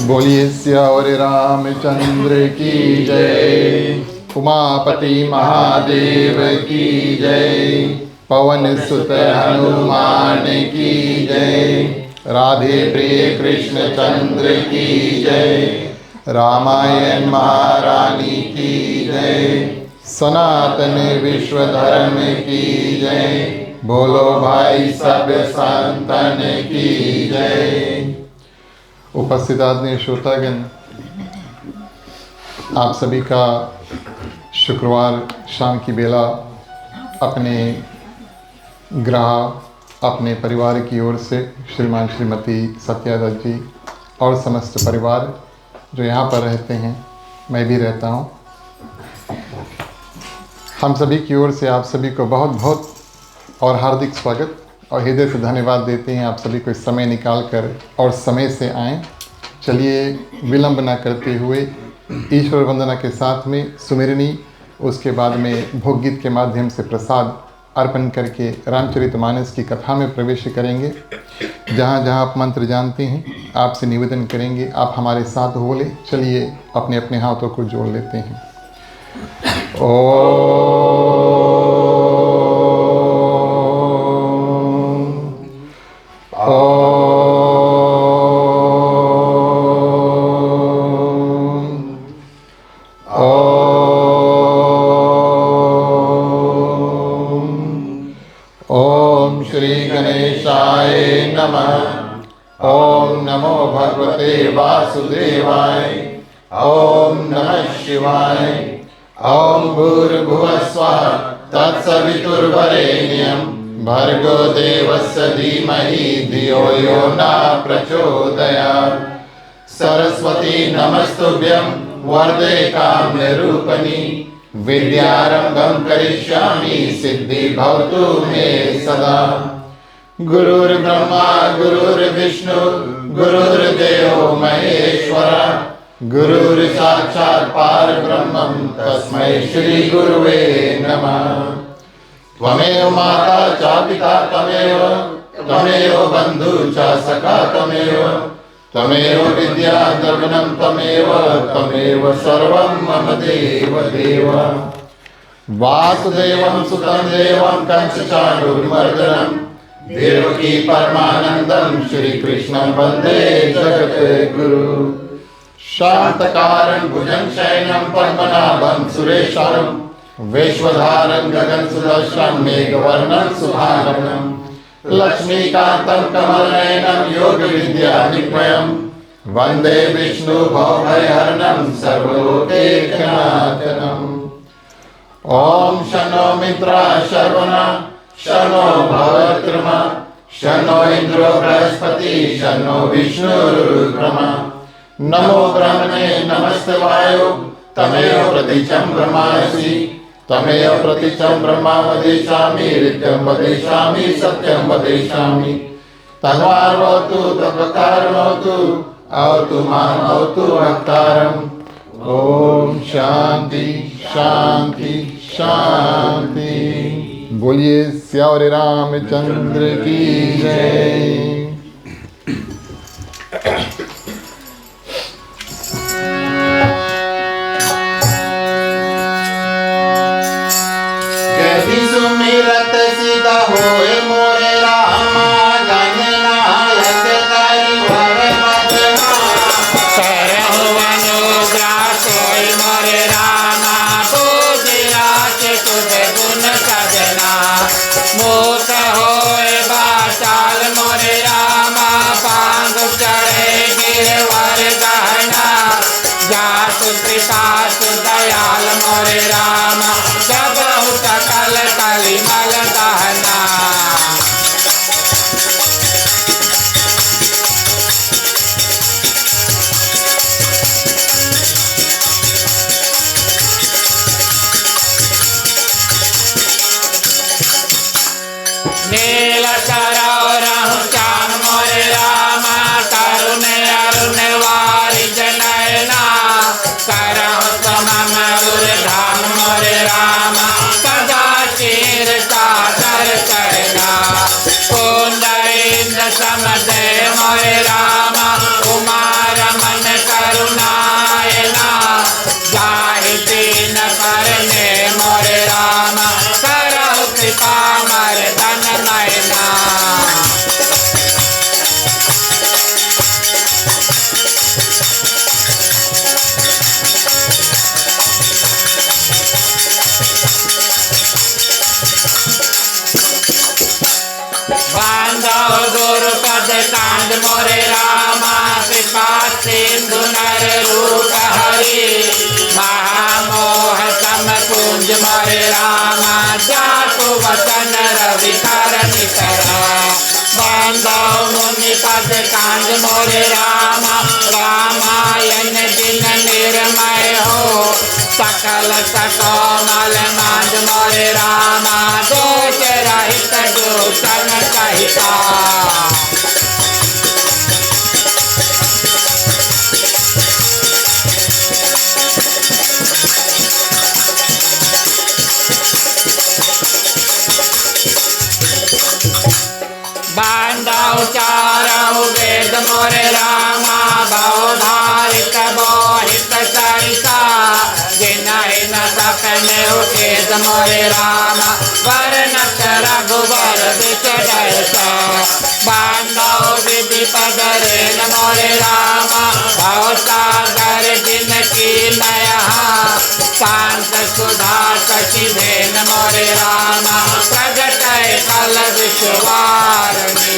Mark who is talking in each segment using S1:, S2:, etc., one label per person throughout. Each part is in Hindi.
S1: बोलिए सियावर रामचंद्र की जय। उमापति महादेव की जय। पवन सुत हनुमान की जय। राधे प्रिय कृष्ण चंद्र की जय। रामायण महारानी की जय। सनातन विश्व धर्म की जय। बोलो भाई सब संतन की जय। उपस्थित आदरणीय श्रोतागण, आप सभी का शुक्रवार शाम की बेला अपने ग्रह, अपने परिवार की ओर से श्रीमान श्रीमती सत्या दत्त जी और समस्त परिवार जो यहाँ पर रहते हैं, मैं भी रहता हूँ, हम सभी की ओर से आप सभी को बहुत बहुत और हार्दिक स्वागत और हृदय से धन्यवाद देते हैं। आप सभी को इस समय निकाल कर और समय से आएँ। चलिए विलंब न करते हुए ईश्वर वंदना के साथ में सुमिरनी, उसके बाद में भोग गीत के माध्यम से प्रसाद अर्पण करके रामचरितमानस की कथा में प्रवेश करेंगे। जहाँ जहाँ आप मंत्र जानते हैं, आपसे निवेदन करेंगे आप हमारे साथ बोले। चलिए अपने अपने हाथों को जोड़ लेते हैं। ओम श्री गणेशाय नमः। ओम नमो भगवते वासुदेवाय। ओम नमः शिवाय। ओम भूर्भुवः स्वः तत्सवितुर्वरेण्यं भर्गो देवस्य धीमहि धियो यो न प्रचोदयात्। सरस्वती नमस्तुभ्यं वरदे काम्यरूपिणी। विद्यारंभं करिष्यामि सिद्धि भवतु मे सदा। गुरुर्ब्रह्मा गुरुर्विष्णु गुरुर्देवो महेश्वरा। गुरुर्साक्षात् परब्रह्मं तस्मै श्री गुरुवे नमः। त्वमेव माता च पिता त्वमेव बन्धु च सखा त्वमेव विद्या द्रविणं त्वमेव सर्वं मम देव देव। वासुदेवं सुतं देवं कंसचाणूरमर्दनं देवकी परमानन्दं श्रीकृष्णं वन्दे जगद्गुरु। शान्तकारं भुजगशयनं पद्मनाभं सुरेशं विश्वधारं गगनसदृशं मेघवर्णं शुभांगं। लक्ष्मीकान्तं कमलनयनं योगविद्यानिलयं वन्दे विष्णु भवभयहरणं सर्वलोकैकनाथम्। ॐ शन्नो मित्राः शर्वणः शन्नो भवत्रमा शन्नो इन्द्रो बृहस्पतिः शन्नो विष्णुरुक्रमः। नमो ब्रह्मणे नमस्ते वायो तमेव प्रतीचं ब्रह्मासि। तमेव प्रतीचं ब्रह्मा वदिष्यामि नित्यं वदिष्यामि सत्यं वदिष्यामि। तन्वार्वतु तद्वकारमवतु अवतु माम् अवतु वक्तारम्। ओम शांति शांति शांति। बोलिए सियावर रामचंद्र की जय।
S2: सुमिरत सीता होए मोरे रामा जननायक करि भव बदना। करहु अनुग्रह सोई मोरे रामा पूजिया के तुझ गुण सजना। मूक होए बाचाल मोरे रामा पांग चढ़े गिरवर गहना। जासु कृपासु दयाल मोरे रामा जब सकल कलिमल दहना। नील सरौरहु चान मोरे रामा करुण अरुण वारिज नयना। करहु समम उर धाम मोरे रामा कुमार मन करुणायना जाहि दीन करने मोरे रामा करहु कृपा मर्दन नयना बांधव गुरुपद कांद मोरे रामा कृपा सिंधु नर रूप हरि महामोह सम कुंज मोरे रामा जातु वचन रवि करन करा बांधव मुनि पद कांद मोरे रामा रामायण दिन निर्मय हो सकल सकोमल मांद मोरे रामा दोष रहित दूषण कहिता बांधव चारहु वेद मोरे रामा बहुधारित मोहित सरिता जिनहि न सकने उकेत मोरे रामा वर्णत रघुवर विचरता बांधव विधि पदरेन मोरे रामा भवसागर जिनकी नया शांत सुधा शशि भेन मोरे रामा प्रगट कल विश्वारणी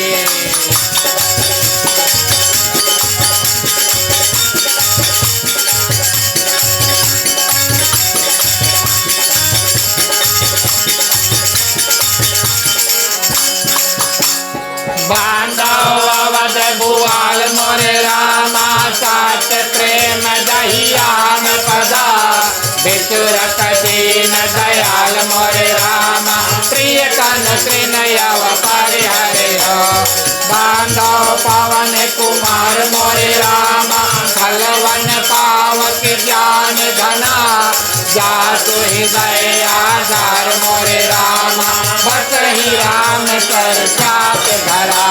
S2: बांधव अवध भुआल मोरे रामा सात प्रेम दहियान पदा विचुरत दीन दयाल मोरे रामा प्रिय कन त्रिनयव परिहरे बांधव पवन कुमार मोरे रामा खलवन पावक ज्ञान धना जातु हृदय आधार मोरे रामा बस ही राम कर चाप धरा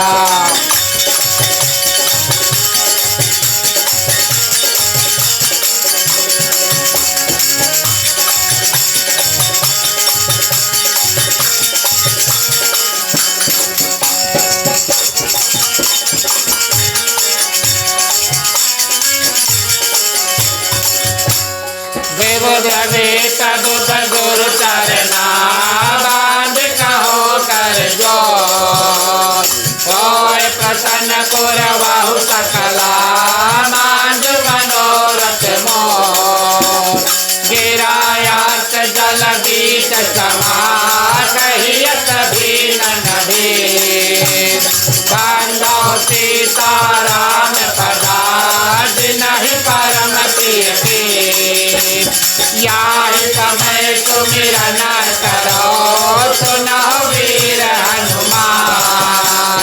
S2: विबुध दुध गुरु चरना बांध कहो कर जो होय प्रसन्न कुरवाहु सकला मांझ मनोरथ मोर गिरायात जल बीच समा कहियत भीन नभीर बांधव सीताराम पदा जिनहि परम प्रिय याहि समय सुमिरन करो सुनो वीर हनुमान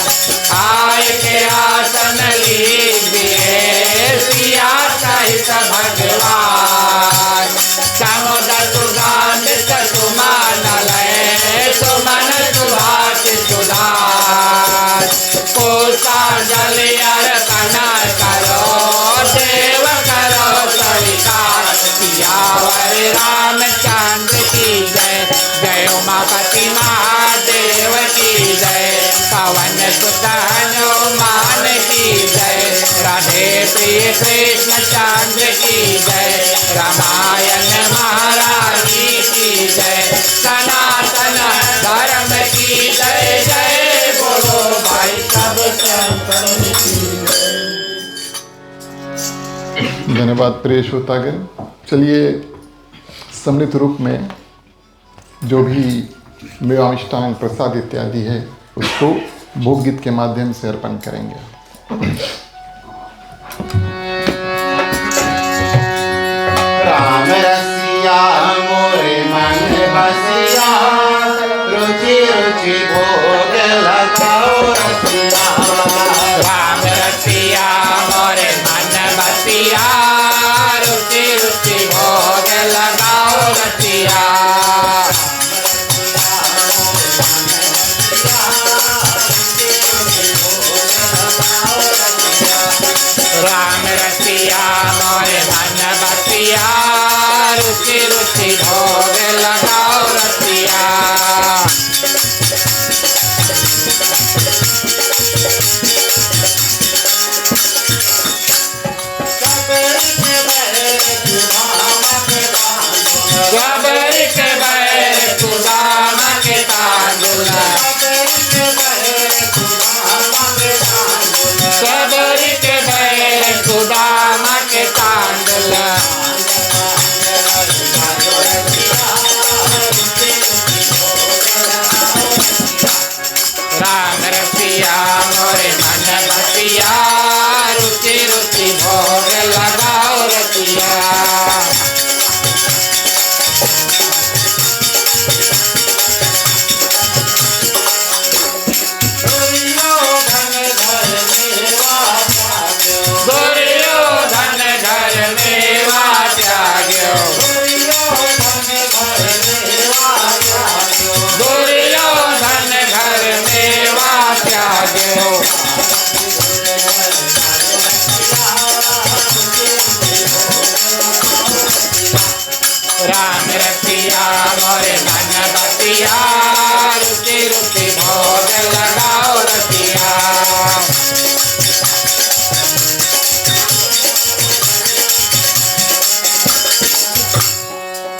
S2: आय के आसन लीजिए सिया सहित भगवान समुद्र सुगंधित सुमन लय सुमन सुभाष सुधार कोसा जल अर्पण करो देव करो स्वीकार सियावर रामचंद्र की जय जय उमापति महादेव की जय पवन सुत हनुमान की जय राधे प्रिय कृष्ण चंद्र की जय रामायण महारानी की जय सनातन धर्म की जय जय बोलो भाई सब संतन की
S1: धन्यवाद प्रिय श्रोतागण। चलिए सम्मिलित रूप में जो भी मेवामिष्टान प्रसाद इत्यादि है उसको भोग गीत के माध्यम से अर्पण करेंगे।
S2: राम रसिया मोरे मन बसिया रुचि रुचि भोग लगाओ रसिया राम रसिया मोरे मन बसिया रुचि रुचि भोग लगाओ रसिया सबरी के बैर सुदामा के कांडल राम रसिया मोरे मन बसिया रुचि रुचि भोग लगाओ रसिया दुर्योधन घर मेवा त्याग्यो दुर्योधन घर मेवा त्याग्यो राम रसिया मोरे मन बसिया रुचि रुचि भोग लगाओ रसिया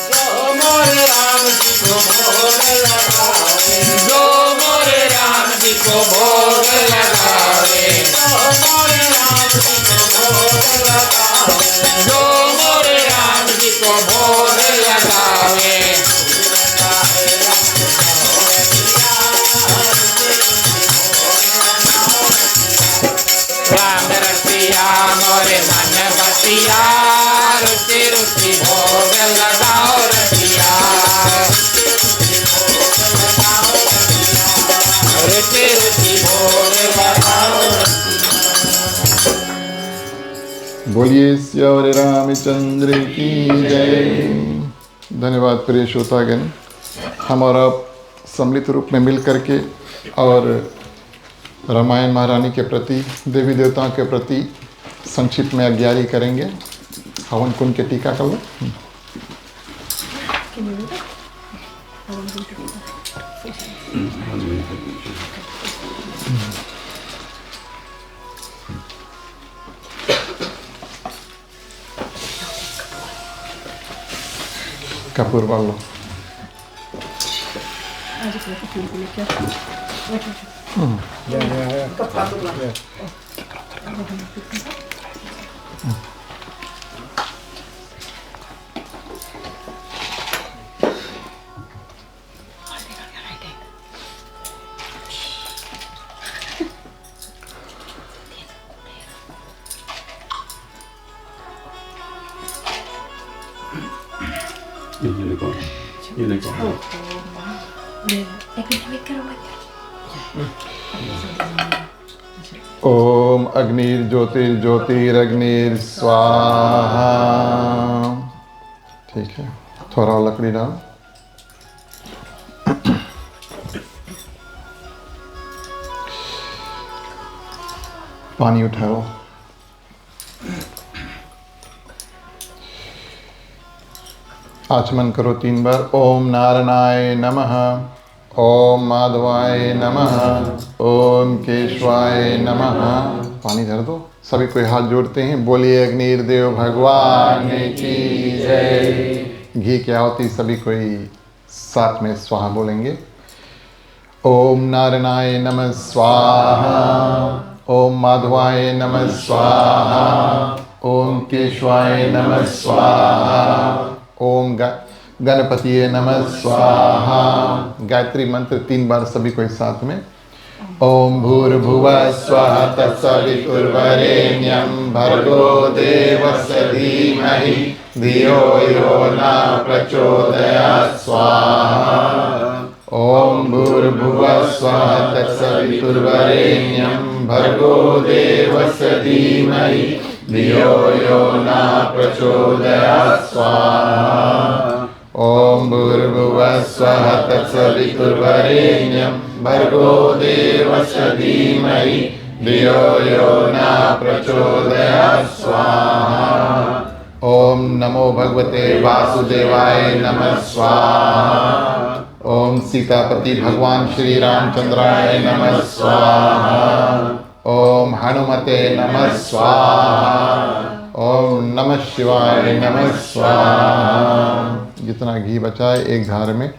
S2: जो मोरे राम जी को भोग लगावे जो मोरे राम जी को भोग लगावे जो मोरे राम जी को भोग लगावे जो मोरे राम जी को भोग लगावे राम रसिया मोरे मन बसिया रुचि रुचि भोग लगाओ रसिया रुचि रुचि भोग लगाओ
S1: बोलिए श्यावर रामचंद्र की जय। धन्यवाद प्रिय श्रोतागण, हम और आप सम्मिलित रूप में मिल करके और रामायण महारानी के प्रति, देवी देवताओं के प्रति संक्षिप्त में अज्ञारी करेंगे। हवन कुंड के टीका कर लो। कपूर वालों ओम अग्निर्ज्योतिर्ज्योतिरग्निर स्वाहा। ठीक है, थोड़ा और लकड़ी डाल। पानी उठाओ। आचमन करो 3 बार। ओम नारायणाय नमः, ओम माधवाय नमः, ओम केशवाय नमः। पानी धर दो। सभी कोई हाथ जोड़ते हैं। बोलिए अग्निर्देव भगवान की जय। घी की आहुति सभी कोई साथ में स्वाहा बोलेंगे। ओम नारायणाय नमः स्वाहा, ओम माधवाय नमः स्वाहा, ओम केशवाय नमः स्वाहा, ओम गणपतिये नमः स्वाहा। गायत्री मंत्र 3 बार सभी कोई साथ में। ओम भूर्भुवः स्वः तत्सवितुर्वरेण्यं भर्गो देवस्य धीमहि धियो यो न प्रचोदयात् स्वाहा। ओम भूर्भुवः स्वः तत्सवितुर्वरेण्यं भर्गो देवस्य धीमहि धियो यो न प्रचोदयात् स्वाहा। ओम भूर्भुवः स्वः तत्सवितुर्वरेण्यं भर्गो देवस्य धीमहि धियो यो न प्रचोदयात् स्वाहा। ओम नमो भगवते वासुदेवाय नमः स्वाहा। ओम सीतापति भगवान श्री रामचंद्राय नमः स्वाहा। ओम हनुमते नमः स्वाहा। ओम नमः शिवाय नमः स्वाहा। जितना घी बचा है एक धार में।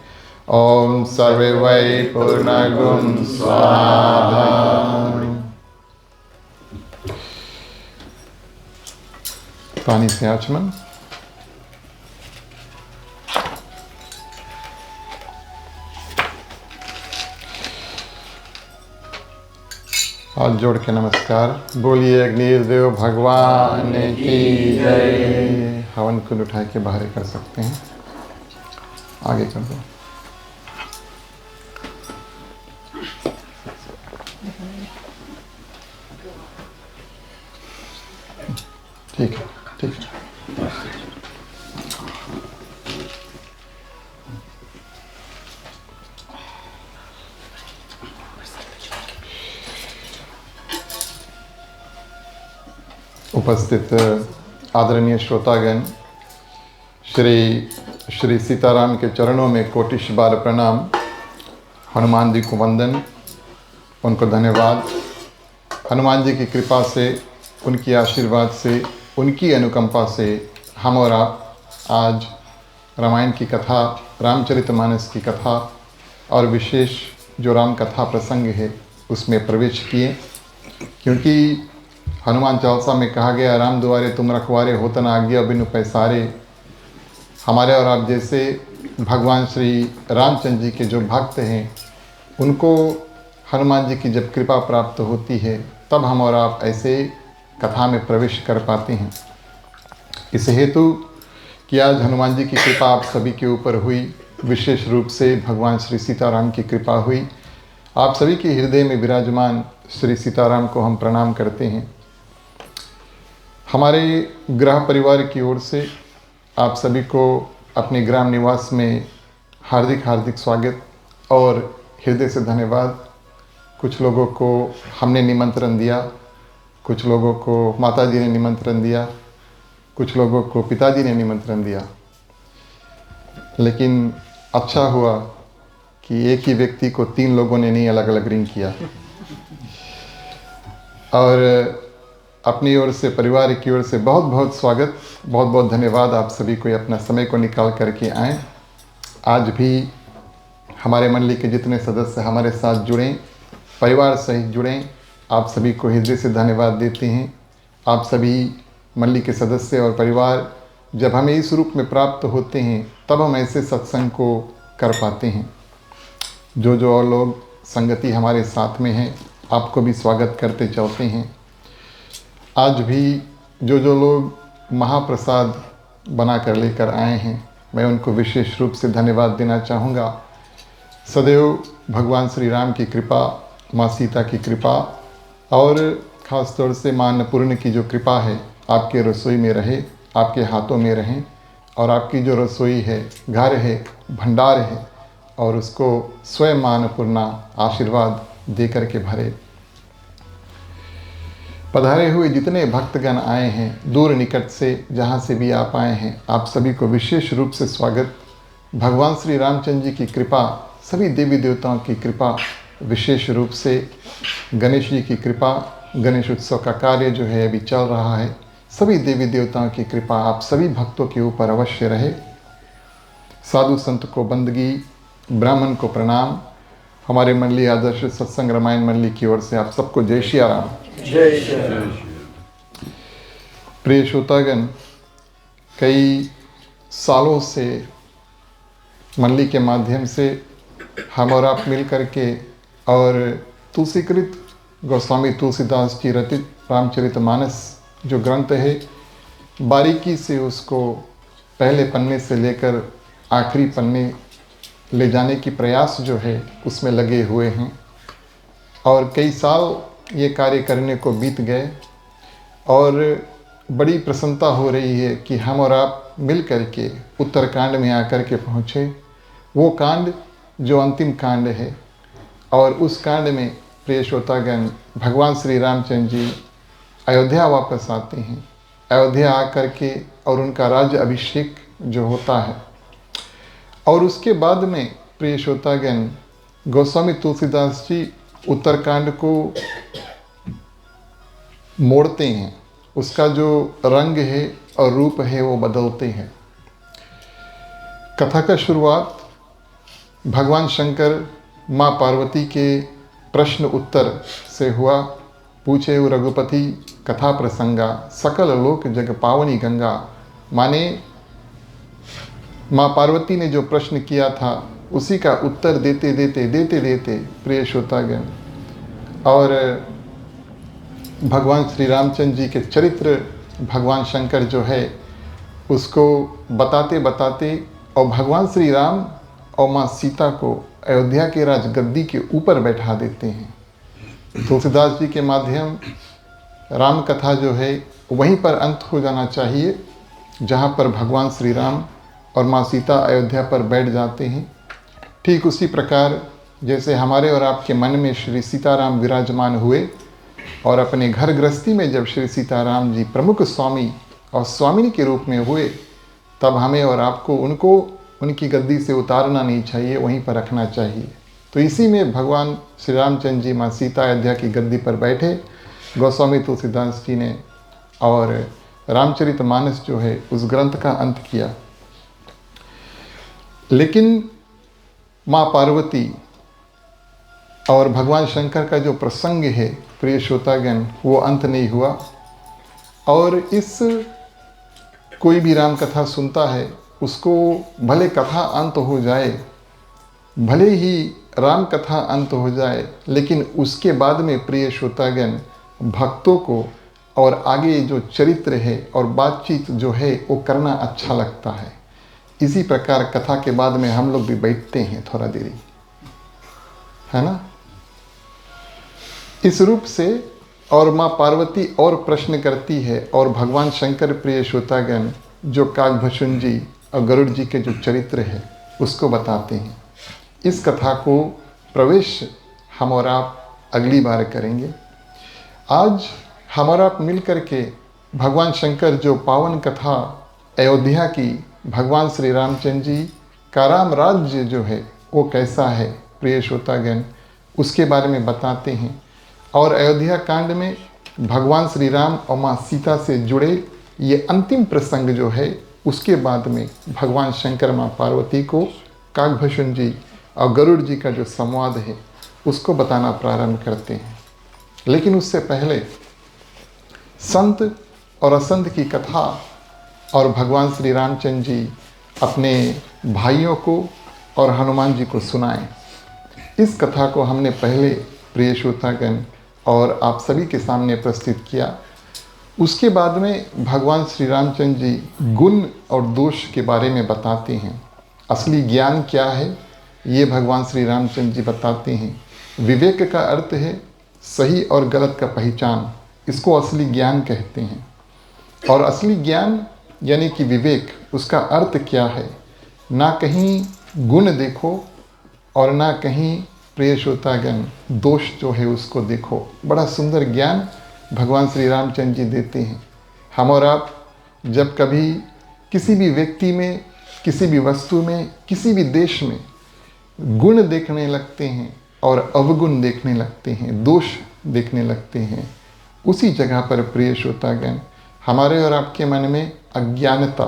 S1: ओम सर्वे वै पूर्णगुण स्वाहा। पानी से आचमन। हाथ जोड़ के नमस्कार। बोलिए अग्निदेव भगवान की जय। हवन कुंड उठा के बाहर कर सकते हैं, आगे कर दो। ठीक है, ठीक है। उपस्थित आदरणीय श्रोतागण, श्री सीताराम के चरणों में कोटिश बार प्रणाम। हनुमान जी को वंदन, उनको धन्यवाद। हनुमान जी की कृपा से, उनकी आशीर्वाद से, उनकी अनुकंपा से हम और आप आज रामायण की कथा, रामचरितमानस की कथा और विशेष जो राम कथा प्रसंग है उसमें प्रवेश किए। क्योंकि हनुमान चालीसा में कहा गया, राम दुआरे तुम रखवारे, होतन आज्ञा बिनु पैसारे। हमारे और आप जैसे भगवान श्री रामचंद्र जी के जो भक्त हैं, उनको हनुमान जी की जब कृपा प्राप्त होती है तब हम और आप ऐसे कथा में प्रवेश कर पाते हैं। इस हेतु कि आज हनुमान जी की कृपा आप सभी के ऊपर हुई, विशेष रूप से भगवान श्री सीताराम की कृपा हुई। आप सभी के हृदय में विराजमान श्री सीताराम को हम प्रणाम करते हैं। हमारे गृह परिवार की ओर से आप सभी को अपने ग्राम निवास में हार्दिक हार्दिक स्वागत और हृदय से धन्यवाद। कुछ लोगों को हमने निमंत्रण दिया, कुछ लोगों को माताजी ने निमंत्रण दिया, कुछ लोगों को पिताजी ने निमंत्रण दिया। लेकिन अच्छा हुआ कि एक ही व्यक्ति को 3 लोगों ने नहीं अलग अलग रिंग किया। और अपनी ओर से, परिवार की ओर से बहुत बहुत स्वागत, बहुत बहुत धन्यवाद। आप सभी को अपना समय को निकाल करके आएँ। आज भी हमारे मंडली के जितने सदस्य हमारे साथ जुड़ें, परिवार सहित जुड़ें, आप सभी को हृदय से धन्यवाद देते हैं। आप सभी मंडली के सदस्य और परिवार जब हमें इस रूप में प्राप्त होते हैं तब हम ऐसे सत्संग को कर पाते हैं। जो और लोग संगति हमारे साथ में हैं, आपको भी स्वागत करते चलते हैं। आज भी जो लोग महाप्रसाद बना कर लेकर आए हैं, मैं उनको विशेष रूप से धन्यवाद देना चाहूँगा। सदैव भगवान श्री राम की कृपा, माँ सीता की कृपा और ख़ास तौर से माँ अन्नपूर्ण की जो कृपा है आपके रसोई में रहे, आपके हाथों में रहें और आपकी जो रसोई है, घर है, भंडार है, और उसको स्वयं माँ अन्नपूर्णा आशीर्वाद दे कर के भरे। पधारे हुए जितने भक्तगण आए हैं, दूर निकट से जहाँ से भी आप आए हैं, आप सभी को विशेष रूप से स्वागत। भगवान श्री रामचंद्र जी की कृपा, सभी देवी देवताओं की कृपा, विशेष रूप से गणेश जी की कृपा, गणेश उत्सव का कार्य जो है अभी चल रहा है, सभी देवी देवताओं की कृपा आप सभी भक्तों के ऊपर अवश्य रहे। साधु संत को बंदगी, ब्राह्मण को प्रणाम। हमारे मंडली आदर्श सत्संग रामायण मंडली की ओर से आप सबको जय श्री राम।
S2: जय श्री राम।
S1: प्रिय श्रोतागण, कई सालों से मंडली के माध्यम से हम और आप मिल करके और तुलसीकृत गोस्वामी तुलसीदास जी रचित रामचरितमानस जो ग्रंथ है, बारीकी से उसको पहले पन्ने से लेकर आखिरी पन्ने ले जाने की प्रयास जो है उसमें लगे हुए हैं। और कई साल ये कार्य करने को बीत गए और बड़ी प्रसन्नता हो रही है कि हम और आप मिल करके उत्तरकांड में आकर के पहुँचे। वो कांड जो अंतिम कांड है, और उस कांड में प्रिय श्रोतागण, भगवान श्री रामचंद्र जी अयोध्या वापस आते हैं। अयोध्या आकर के और उनका राज्य अभिषेक जो होता है, और उसके बाद में प्रिय श्रोतागण, गोस्वामी तुलसीदास जी उत्तरकांड को मोड़ते हैं। उसका जो रंग है और रूप है वो बदलते हैं। कथा का शुरुआत भगवान शंकर माँ पार्वती के प्रश्न उत्तर से हुआ। पूछे रघुपति कथा प्रसंगा, सकल लोक जग पावनी गंगा। माने माँ पार्वती ने जो प्रश्न किया था उसी का उत्तर देते देते प्रिय श्रोतागण और भगवान श्री रामचंद्र जी के चरित्र भगवान शंकर जो है उसको बताते बताते और भगवान श्री राम और माँ सीता को अयोध्या के राजगद्दी के ऊपर बैठा देते हैं। तुलसीदास जी के माध्यम राम कथा जो है वहीं पर अंत हो जाना चाहिए, जहाँ पर भगवान श्री राम और माँ सीता अयोध्या पर बैठ जाते हैं। ठीक उसी प्रकार जैसे हमारे और आपके मन में श्री सीताराम विराजमान हुए और अपने घर गृहस्थी में जब श्री सीताराम जी प्रमुख स्वामी और स्वामिनी के रूप में हुए, तब हमें और आपको उनको उनकी गद्दी से उतारना नहीं चाहिए, वहीं पर रखना चाहिए। तो इसी में भगवान श्री रामचंद्र जी माँ सीता अयोध्या की गद्दी पर बैठे, गोस्वामी तुलसीदास जी ने और रामचरितमानस जो है उस ग्रंथ का अंत किया। लेकिन माँ पार्वती और भगवान शंकर का जो प्रसंग है प्रिय श्रोतागण, वो अंत नहीं हुआ। और इस कोई भी राम कथा सुनता है उसको भले कथा अंत हो जाए, भले ही राम कथा अंत हो जाए, लेकिन उसके बाद में प्रिय श्रोतागण भक्तों को और आगे जो चरित्र है और बातचीत जो है वो करना अच्छा लगता है। इसी प्रकार कथा के बाद में हम लोग भी बैठते हैं थोड़ा देरी, है ना। इस रूप से और माँ पार्वती और प्रश्न करती है और भगवान शंकर प्रिय श्रोतागण जो काकभूषण जी और गरुड़ जी के जो चरित्र है उसको बताते हैं। इस कथा को प्रवेश हम और आप अगली बार करेंगे। आज हम और आप मिल कर के भगवान शंकर जो पावन कथा अयोध्या की भगवान श्री रामचंद्र जी का राम राज्य जो है वो कैसा है प्रिय श्रोतागण, उसके बारे में बताते हैं। और अयोध्या कांड में भगवान श्री राम और माँ सीता से जुड़े ये अंतिम प्रसंग जो है उसके बाद में भगवान शंकर माँ पार्वती को काकभूषण जी और गरुड़ जी का जो संवाद है उसको बताना प्रारंभ करते हैं। लेकिन उससे पहले संत और असंत की कथा और भगवान श्री रामचंद्र जी अपने भाइयों को और हनुमान जी को सुनाएं। इस कथा को हमने पहले प्रिय श्रोतागण और आप सभी के सामने प्रस्तुत किया। उसके बाद में भगवान श्री रामचंद्र जी गुण और दोष के बारे में बताते हैं। असली ज्ञान क्या है ये भगवान श्री रामचंद्र जी बताते हैं। विवेक का अर्थ है सही और गलत का पहचान, इसको असली ज्ञान कहते हैं। और असली ज्ञान यानी कि विवेक, उसका अर्थ क्या है, ना कहीं गुण देखो और ना कहीं प्रिय श्रोतागण दोष जो है उसको देखो। बड़ा सुंदर ज्ञान भगवान श्री रामचंद्र जी देते हैं। हम और आप जब कभी किसी भी व्यक्ति में, किसी भी वस्तु में, किसी भी देश में गुण देखने लगते हैं और अवगुण देखने लगते हैं, दोष देखने लगते हैं, उसी जगह पर प्रिय श्रोतागण हमारे और आपके मन में अज्ञानता,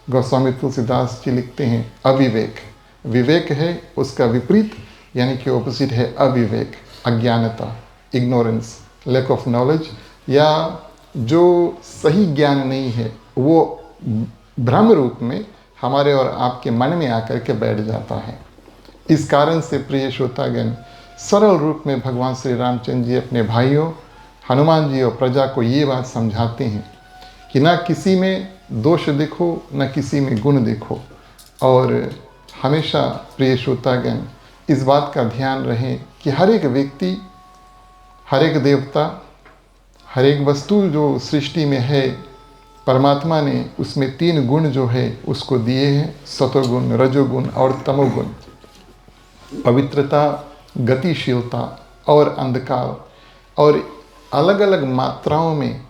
S1: गोस्वामी तुलसीदास जी लिखते हैं अविवेक। विवेक है उसका विपरीत यानी कि ऑपोजिट है अविवेक, अज्ञानता, इग्नोरेंस, लैक ऑफ नॉलेज, या जो सही ज्ञान नहीं है वो भ्रम रूप में हमारे और आपके मन में आकर के बैठ जाता है। इस कारण से प्रिय श्रोतागण सरल रूप में भगवान श्री रामचंद्र जी अपने भाइयों हनुमान जी और प्रजा को ये बात समझाते हैं कि ना किसी में दोष देखो, ना किसी में गुण देखो। और हमेशा प्रिय श्रोतागण इस बात का ध्यान रहे कि हर एक व्यक्ति, हर एक देवता, हर एक वस्तु जो सृष्टि में है, परमात्मा ने उसमें 3 गुण जो है उसको दिए हैं, सतोगुण, रजोगुण और तमोगुण। पवित्रता, गतिशीलता और अंधकार, और अलग अलग मात्राओं में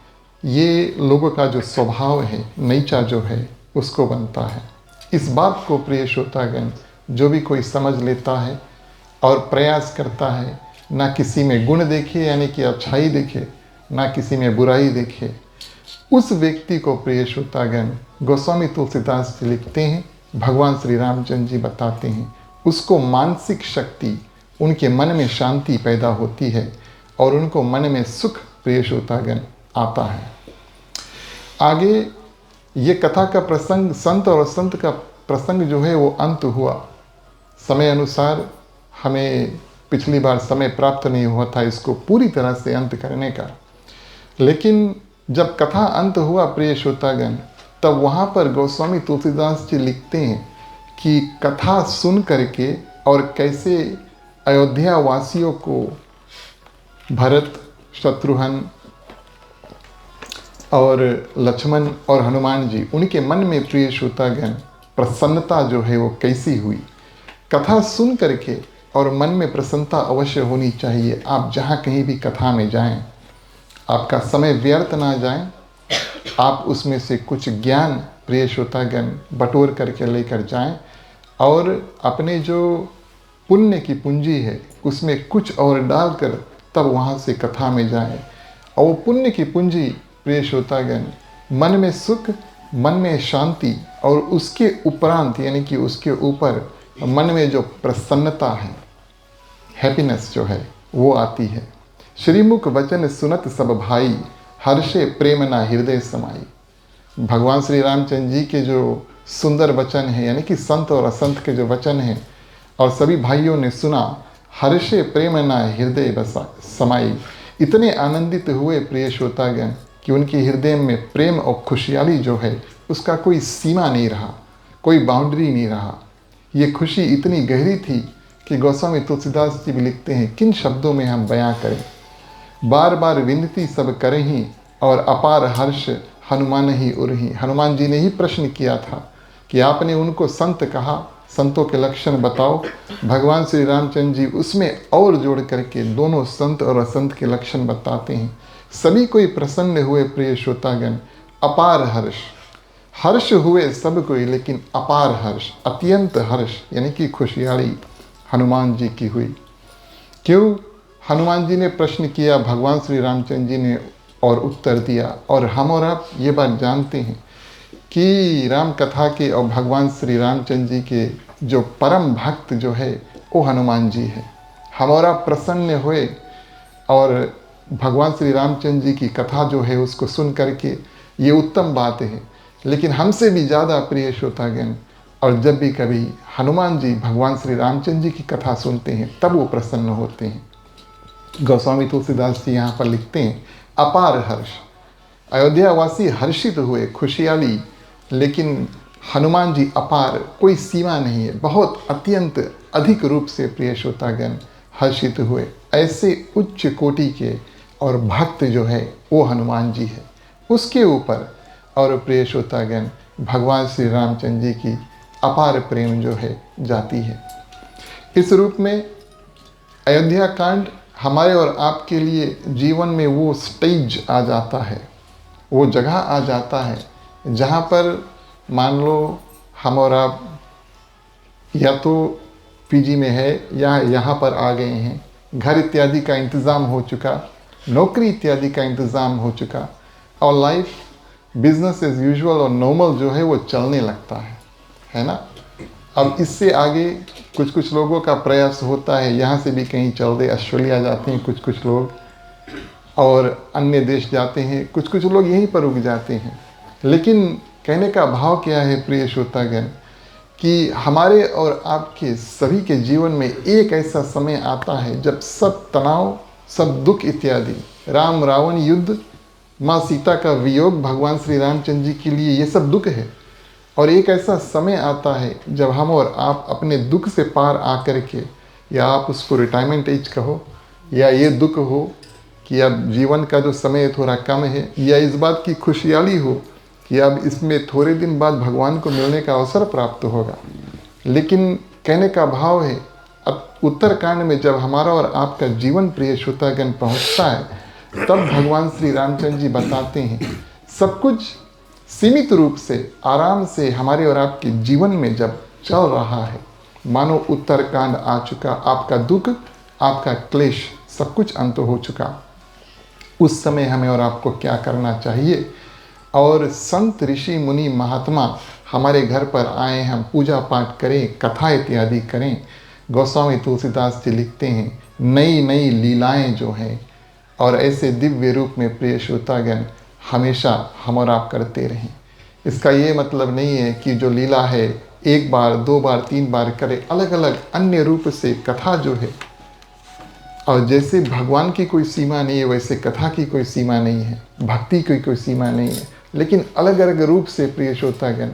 S1: ये लोगों का जो स्वभाव है, नैचा जो है उसको बनता है। इस बात को प्रिय श्रोतागण जो भी कोई समझ लेता है और प्रयास करता है, ना किसी में गुण देखे यानी कि अच्छाई देखे, ना किसी में बुराई देखे, उस व्यक्ति को प्रिय श्रोतागण गोस्वामी तुलसीदास जी लिखते हैं, भगवान श्री रामचंद्र जी बताते हैं, उसको मानसिक शक्ति, उनके मन में शांति पैदा होती है और उनको मन में सुख प्रिय श्रोतागण आता है। आगे ये कथा का प्रसंग, संत और असंत का प्रसंग जो है वो अंत हुआ। समय अनुसार हमें पिछली बार समय प्राप्त नहीं हुआ था इसको पूरी तरह से अंत करने का, लेकिन जब कथा अंत हुआ प्रिय श्रोतागण, तब वहाँ पर गोस्वामी तुलसीदास जी लिखते हैं कि कथा सुन करके और कैसे अयोध्या वासियों को भरत, शत्रुघ्न और लक्ष्मण और हनुमान जी, उनके मन में प्रिय श्रोतागण प्रसन्नता जो है वो कैसी हुई। कथा सुन करके और मन में प्रसन्नता अवश्य होनी चाहिए। आप जहाँ कहीं भी कथा में जाएं, आपका समय व्यर्थ ना जाए, आप उसमें से कुछ ज्ञान प्रिय श्रोतागण बटोर करके लेकर जाएं और अपने जो पुण्य की पूंजी है उसमें कुछ और डालकर तब वहाँ से कथा में जाएं। और वो पुण्य की पूंजी प्रिय श्रोतागण मन में सुख, मन में शांति और उसके उपरांत यानी कि उसके ऊपर मन में जो प्रसन्नता है, हैप्पीनेस जो है वो आती है। श्रीमुख वचन सुनत सब भाई, हर्षे प्रेम ना हृदय समाई। भगवान श्री रामचंद्र जी के जो सुंदर वचन है यानी कि संत और असंत के जो वचन हैं और सभी भाइयों ने सुना, हर्षे प्रेम ना हृदय समाई। इतने आनंदित हुए प्रिय श्रोतागण कि उनके हृदय में प्रेम और खुशहाली जो है उसका कोई सीमा नहीं रहा, कोई बाउंड्री नहीं रहा। ये खुशी इतनी गहरी थी कि गोस्वामी तुलसीदास जी भी लिखते हैं, किन शब्दों में हम बयां करें। बार बार विनती सब करहीं और अपार हर्ष हनुमान ही उरही। हनुमान जी ने ही प्रश्न किया था कि आपने उनको संत कहा, संतों के लक्षण बताओ। भगवान श्री रामचंद्र जी उसमें और जोड़ करके दोनों संत और असंत के लक्षण बताते हैं। सभी कोई प्रसन्न हुए प्रिय श्रोतागण, अपार हर्ष, हर्ष हुए सब कोई, लेकिन अपार हर्ष, अत्यंत हर्ष यानी कि खुशहाली हनुमान जी की हुई। क्यों? हनुमान जी ने प्रश्न किया, भगवान श्री रामचंद्र जी ने और उत्तर दिया। और हम और आप ये बात जानते हैं कि राम कथा के और भगवान श्री रामचंद्र जी के जो परम भक्त जो है वो हनुमान जी है। हम और आप प्रसन्न हुए और भगवान श्री रामचंद्र जी की कथा जो है उसको सुन करके ये उत्तम बात है, लेकिन हमसे भी ज़्यादा प्रिय श्रोतागण और जब भी कभी हनुमान जी भगवान श्री रामचंद्र जी की कथा सुनते हैं तब वो प्रसन्न होते हैं। गोस्वामी तुलसीदास जी यहाँ पर लिखते हैं, अपार हर्ष, अयोध्यावासी हर्षित हुए, खुशहाली, लेकिन हनुमान जी अपार, कोई सीमा नहीं है, बहुत अत्यंत अधिक रूप से प्रिय श्रोतागण हर्षित हुए। ऐसे उच्च कोटि के और भक्त जो है वो हनुमान जी है। उसके ऊपर और प्रिय श्रोतागण भगवान श्री रामचंद्र जी की अपार प्रेम जो है जाती है। इस रूप में अयोध्या कांड हमारे और आपके लिए जीवन में वो स्टेज आ जाता है, वो जगह आ जाता है जहाँ पर मान लो हम और आप या तो पीजी में है या यहाँ पर आ गए हैं, घर इत्यादि का इंतज़ाम हो चुका, नौकरी इत्यादि का इंतज़ाम हो चुका और लाइफ बिजनेस एज यूजुअल और नॉर्मल जो है वो चलने लगता है ना। अब इससे आगे कुछ लोगों का प्रयास होता है यहाँ से भी कहीं चल दे, ऑस्ट्रेलिया जाते हैं कुछ लोग और अन्य देश जाते हैं, कुछ लोग यहीं पर रुक जाते हैं। लेकिन कहने का भाव क्या है प्रिय श्रोतागण कि हमारे और आपके सभी के जीवन में एक ऐसा समय आता है जब सब तनाव, सब दुख इत्यादि, राम रावण युद्ध, माँ सीता का वियोग भगवान श्री रामचंद्र जी के लिए ये सब दुख है। और एक ऐसा समय आता है जब हम और आप अपने दुख से पार आकर के, या आप उसको रिटायरमेंट एज कहो, या ये दुख हो कि अब जीवन का जो समय थोड़ा कम है, या इस बात की खुशहाली हो कि अब इसमें थोड़े दिन बाद भगवान को मिलने का अवसर प्राप्त होगा। लेकिन कहने का भाव है अब उत्तरकांड में जब हमारा और आपका जीवन प्रिय श्रोतागण पहुँचता है तब भगवान श्री रामचंद्र जी बताते हैं सब कुछ सीमित रूप से आराम से हमारे और आपके जीवन में जब चल रहा है, मानो उत्तरकांड आ चुका, आपका दुख, आपका क्लेश सब कुछ अंत हो चुका। उस समय हमें और आपको क्या करना चाहिए? और संत ऋषि मुनि महात्मा हमारे घर पर आए, हम पूजा पाठ करें, कथा इत्यादि करें। गोस्वामी तुलसीदास जी लिखते हैं नई नई लीलाएं जो हैं और ऐसे दिव्य रूप में प्रिय श्रोतागण हमेशा हम और आप करते रहें। इसका ये मतलब नहीं है कि जो लीला है एक बार, दो बार, तीन बार करे, अलग अलग अन्य रूप से कथा जो है, और जैसे भगवान की कोई सीमा नहीं है वैसे कथा की कोई सीमा नहीं है, भक्ति की कोई सीमा नहीं है, लेकिन अलग अलग रूप से प्रिय श्रोतागण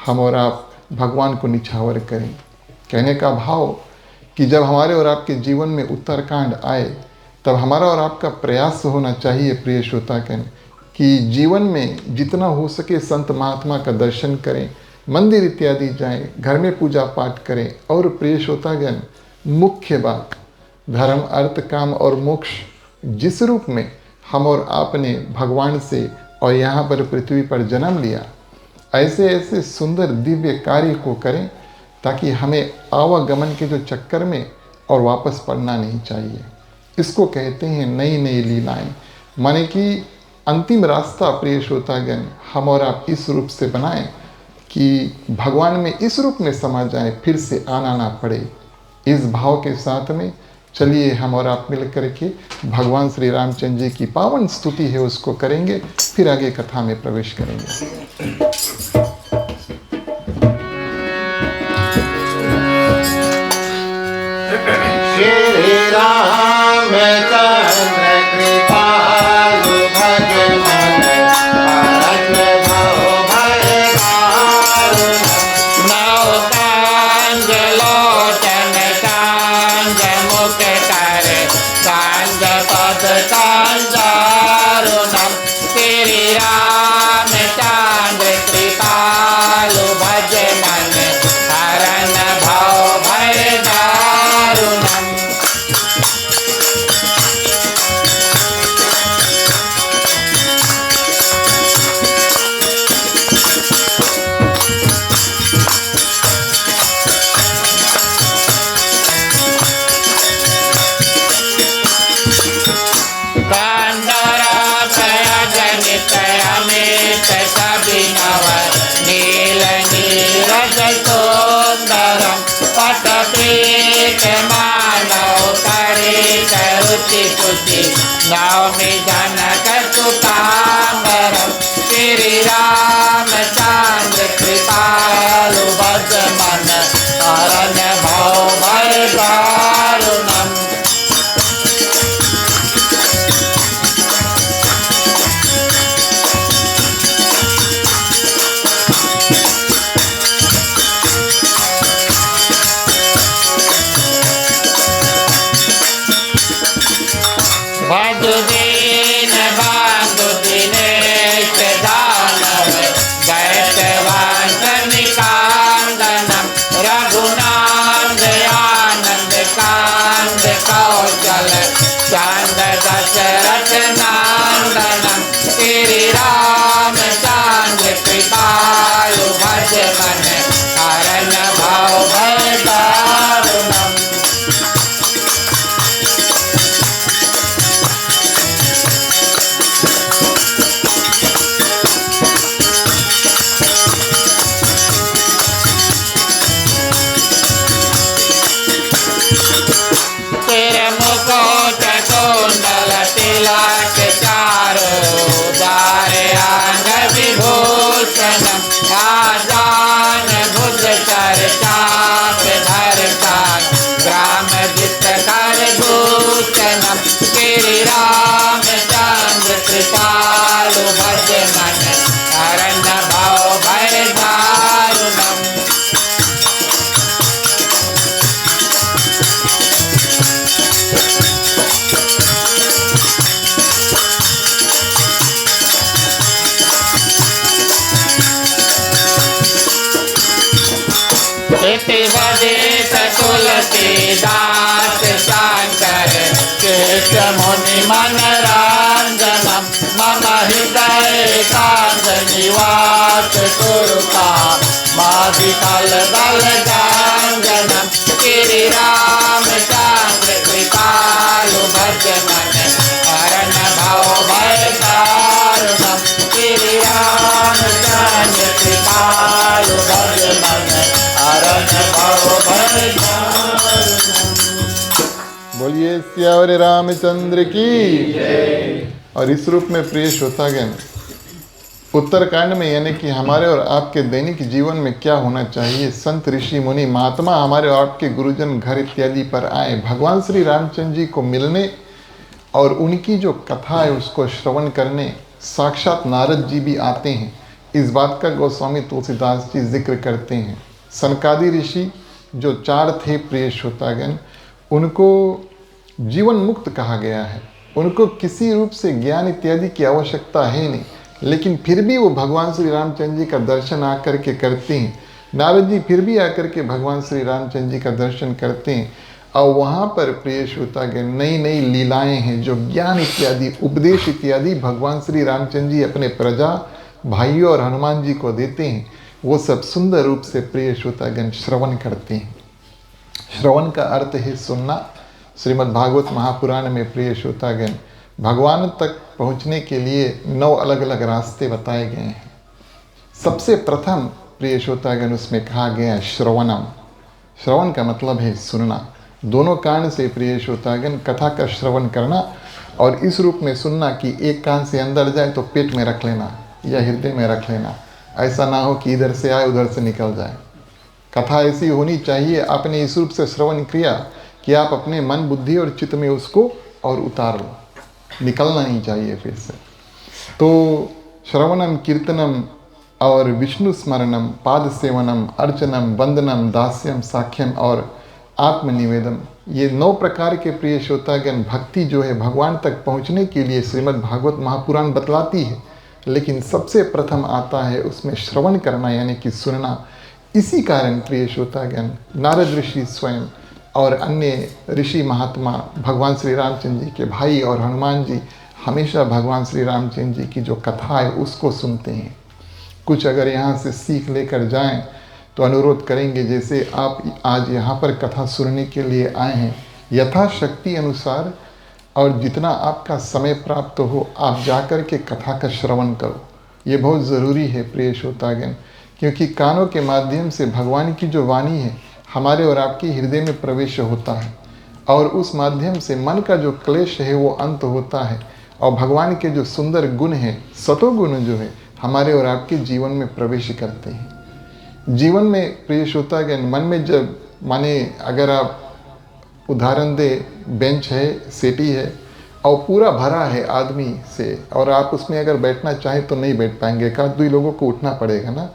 S1: हम और आप भगवान को निछावर करें। कहने का भाव कि जब हमारे और आपके जीवन में उत्तरकांड आए तब हमारा और आपका प्रयास होना चाहिए प्रिय श्रोतागण कि जीवन में जितना हो सके संत महात्मा का दर्शन करें, मंदिर इत्यादि जाएं, घर में पूजा पाठ करें, और प्रिय श्रोतागण मुख्य बात धर्म, अर्थ, काम और मोक्ष जिस रूप में हम और आपने भगवान से और यहाँ पर पृथ्वी पर जन्म लिया, ऐसे ऐसे सुंदर दिव्य कार्य को करें ताकि हमें आवागमन के जो चक्कर में और वापस पड़ना नहीं चाहिए। इसको कहते हैं नई नई लीलाएं, माने कि अंतिम रास्ता प्रिय श्रोतागण हम और आप इस रूप से बनाएं कि भगवान में इस रूप में समा जाए, फिर से आना ना पड़े। इस भाव के साथ में चलिए हम और आप मिल करके भगवान श्री रामचंद्र जी की पावन स्तुति है उसको करेंगे, फिर आगे कथा में प्रवेश करेंगे।
S2: श्री रामचंद्र कृपालु भजमन भरत भव भय दारुण नव कांज लोचन कांज मुख कर कांज पद कांजारुणम श्री रामचंद्र कृपालु भजमन हरण भव भय दारुणम। नील नीरज सुंदरम पटपीठ मानव तरित रुचि पुचि नवमी जनक सुतांबरम श्री रामचंद्र कृपालु भजमन हरण भव भय दारुणम। बधुदीन बांधु दिनेश दानव दैत्यवंश निकांदनम रघुनाथ आनंद कांद कौशल चांद दशरथ नंदनम श्री रामचंद्र कृपालु भजमन हरण भव भय दारुणम। तिलक चारो दार अंग विभूषणम आजान भुज कर चाप धर चाप ग्राम जित कर भूषणम श्री रामचंद्र कृपालु भजमन हरण भव भय दारुणम। इति वदेत तुलसीदास शंकर कृष्ण मुनि मनरंजनम मम हृदय कांद निवास कुरुता माधिकल बल गंजनम श्री रामचंद्र कृपालु भजमन हरण भव भय दारुणम श्री रामचंद्र कृपालु भजमन हरण भव भय दारुणम।
S1: बोलिए बोलिए सियावर रामचंद्र की। और इस रूप में प्रिय श्रोतागण, उत्तरकांड में यानी कि हमारे और आपके दैनिक जीवन में क्या होना चाहिए, संत ऋषि मुनि महात्मा हमारे और आपके गुरुजन घर इत्यादि पर आए भगवान श्री रामचंद्र जी को मिलने और उनकी जो कथा है उसको श्रवण करने साक्षात नारद जी भी आते हैं। इस बात का गोस्वामी तुलसीदास जी जिक्र करते हैं। सनकादि ऋषि जो 4 थे प्रिय श्रोतागण, उनको जीवन मुक्त कहा गया है। उनको किसी रूप से ज्ञान इत्यादि की आवश्यकता है नहीं, लेकिन फिर भी वो भगवान श्री रामचंद्र जी का दर्शन आकर के करते हैं। नारद जी फिर भी आकर के भगवान श्री रामचंद्र जी का दर्शन करते हैं। और वहाँ पर प्रिय श्रोतागण नई नई लीलाएं हैं, जो ज्ञान इत्यादि उपदेश इत्यादि भगवान श्री रामचंद्र जी अपने प्रजा भाइयों और हनुमान जी को देते हैं, वो सब सुंदर रूप से प्रिय श्रोतागण श्रवण करते हैं। श्रवण का अर्थ है सुनना। श्रीमद् भागवत महापुराण में प्रिय श्रोतागण भगवान तक पहुँचने के लिए 9 अलग अलग रास्ते बताए गए हैं। सबसे प्रथम प्रिय श्रोतागण उसमें कहा गया श्रवणम। श्रवण का मतलब है सुनना। दोनों कान से प्रिय श्रोतागण कथा का श्रवण करना और इस रूप में सुनना कि एक कान से अंदर जाए तो पेट में रख लेना या हृदय में रख लेना। ऐसा ना हो कि इधर से आए उधर से निकल जाए। कथा ऐसी होनी चाहिए, आपने इस रूप से श्रवण किया कि आप अपने मन बुद्धि और चित्त में उसको और उतार लो, निकलना नहीं चाहिए फिर से। तो श्रवणम कीर्तनम और विष्णु स्मरणम पाद सेवनम अर्चनम वंदनम दास्यम साख्यम और आत्मनिवेदन, ये 9 प्रकार के प्रिय श्रोतागण भक्ति जो है भगवान तक पहुँचने के लिए श्रीमद् भागवत महापुराण बतलाती है। लेकिन सबसे प्रथम आता है उसमें श्रवण करना यानी कि सुनना। इसी कारण प्रिय श्रोतागण नारद ऋषि स्वयं और अन्य ऋषि महात्मा भगवान श्री रामचंद्र जी के भाई और हनुमान जी हमेशा भगवान श्री रामचंद्र जी की जो कथा है उसको सुनते हैं। कुछ अगर यहाँ से सीख लेकर जाएं तो अनुरोध करेंगे, जैसे आप आज यहाँ पर कथा सुनने के लिए आए हैं, यथाशक्ति अनुसार और जितना आपका समय प्राप्त हो आप जाकर के कथा का श्रवण करो। ये बहुत ज़रूरी है प्रिय श्रोतागण, क्योंकि कानों के माध्यम से भगवान की जो वाणी है हमारे और आपके हृदय में प्रवेश होता है और उस माध्यम से मन का जो क्लेश है वो अंत होता है और भगवान के जो सुंदर गुण हैं, सतोगुण जो है, हमारे और आपके जीवन में प्रवेश करते हैं। जीवन में प्रिय श्रोतागण मन में जब माने अगर आप उदाहरण दे, बेंच है, सेटी है और पूरा भरा है आदमी से और आप उसमें अगर बैठना चाहें तो नहीं बैठ पाएंगे। एक आध 2 लोगों को उठना पड़ेगा ना।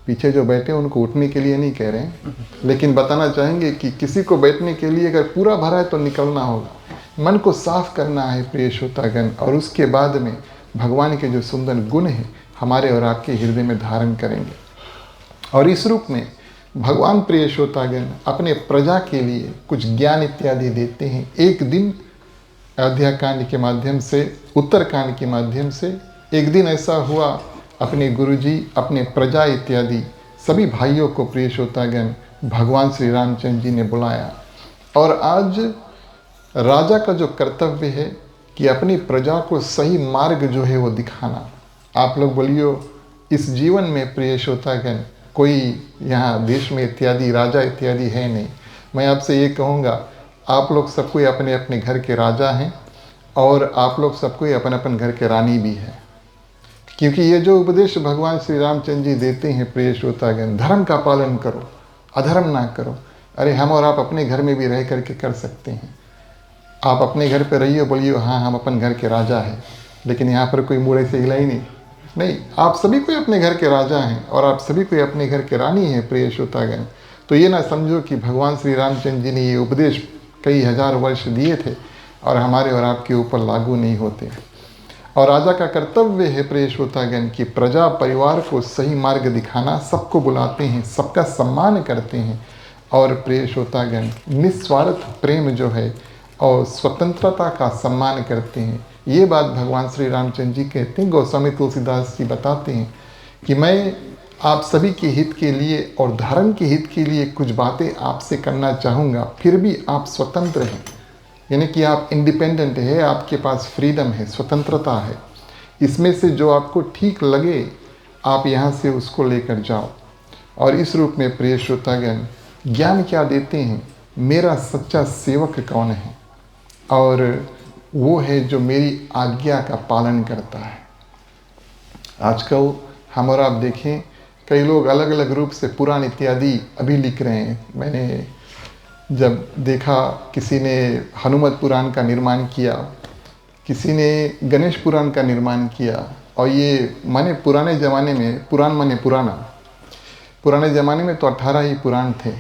S1: पीछे जो बैठे उनको उठने के लिए नहीं कह रहे हैं, लेकिन बताना चाहेंगे कि किसी को बैठने के लिए अगर पूरा भरा है तो निकलना होगा। मन को साफ करना है प्रिय श्रोतागण और उसके बाद में भगवान के जो सुंदर गुण हैं हमारे और आपके हृदय में धारण करेंगे। और इस रूप में भगवान प्रिय श्रोतागण अपने प्रजा के लिए कुछ ज्ञान इत्यादि देते हैं। एक दिन अयोध्या कांड के माध्यम से, उत्तरकांड के माध्यम से एक दिन ऐसा हुआ, अपने गुरुजी अपने प्रजा इत्यादि सभी भाइयों को प्रिय श्रोतागण भगवान श्री रामचंद्र जी ने बुलाया। और आज राजा का जो कर्तव्य है कि अपनी प्रजा को सही मार्ग जो है वो दिखाना। आप लोग बोलियो, इस जीवन में प्रिय श्रोतागण कोई यहाँ देश में इत्यादि राजा इत्यादि है नहीं। मैं आपसे ये कहूँगा, आप लोग सब कोई अपने अपने घर के राजा हैं और आप लोग सब कोई अपन अपन घर के रानी भी है। क्योंकि ये जो उपदेश भगवान श्री रामचंद्र जी देते हैं प्रिय श्रोतागण, धर्म का पालन करो, अधर्म ना करो। अरे हम और आप अपने घर में भी रह करके कर सकते हैं। आप अपने घर पे रहिए, बोलिए हाँ हम अपन घर के राजा हैं, लेकिन यहाँ पर कोई मुड़े से हिला ही नहीं। आप सभी कोई अपने घर के राजा हैं और आप सभी कोई अपने घर के रानी हैं प्रिय श्रोतागण। तो ये ना समझो कि भगवान श्री रामचंद्र जी ने ये उपदेश कई हजार वर्ष दिए थे और हमारे और आपके ऊपर लागू नहीं होते। और राजा का कर्तव्य है प्रिय श्रोतागण कि प्रजा परिवार को सही मार्ग दिखाना। सबको बुलाते हैं, सबका सम्मान करते हैं और प्रिय श्रोतागण निस्वार्थ प्रेम जो है और स्वतंत्रता का सम्मान करते हैं। ये बात भगवान श्री रामचंद्र जी कहते हैं, गोस्वामी तुलसीदास जी बताते हैं कि मैं आप सभी के हित के लिए और धर्म के हित के लिए कुछ बातें आपसे करना चाहूँगा, फिर भी आप स्वतंत्र हैं, यानी कि आप इंडिपेंडेंट है, आपके पास फ्रीडम है, स्वतंत्रता है। इसमें से जो आपको ठीक लगे आप यहाँ से उसको लेकर जाओ। और इस रूप में प्रिय श्रोतागण ज्ञान क्या देते हैं, मेरा सच्चा सेवक कौन है। और वो है जो मेरी आज्ञा का पालन करता है। आजकल हम और आप देखें, कई लोग अलग अलग रूप से पुराण इत्यादि अभी लिख रहे हैं। मैंने जब देखा, किसी ने हनुमत पुराण का निर्माण किया, किसी ने गणेश पुराण का निर्माण किया, और ये माने पुराने ज़माने में, पुराण माने पुराने ज़माने में तो 18 ही पुराण थे।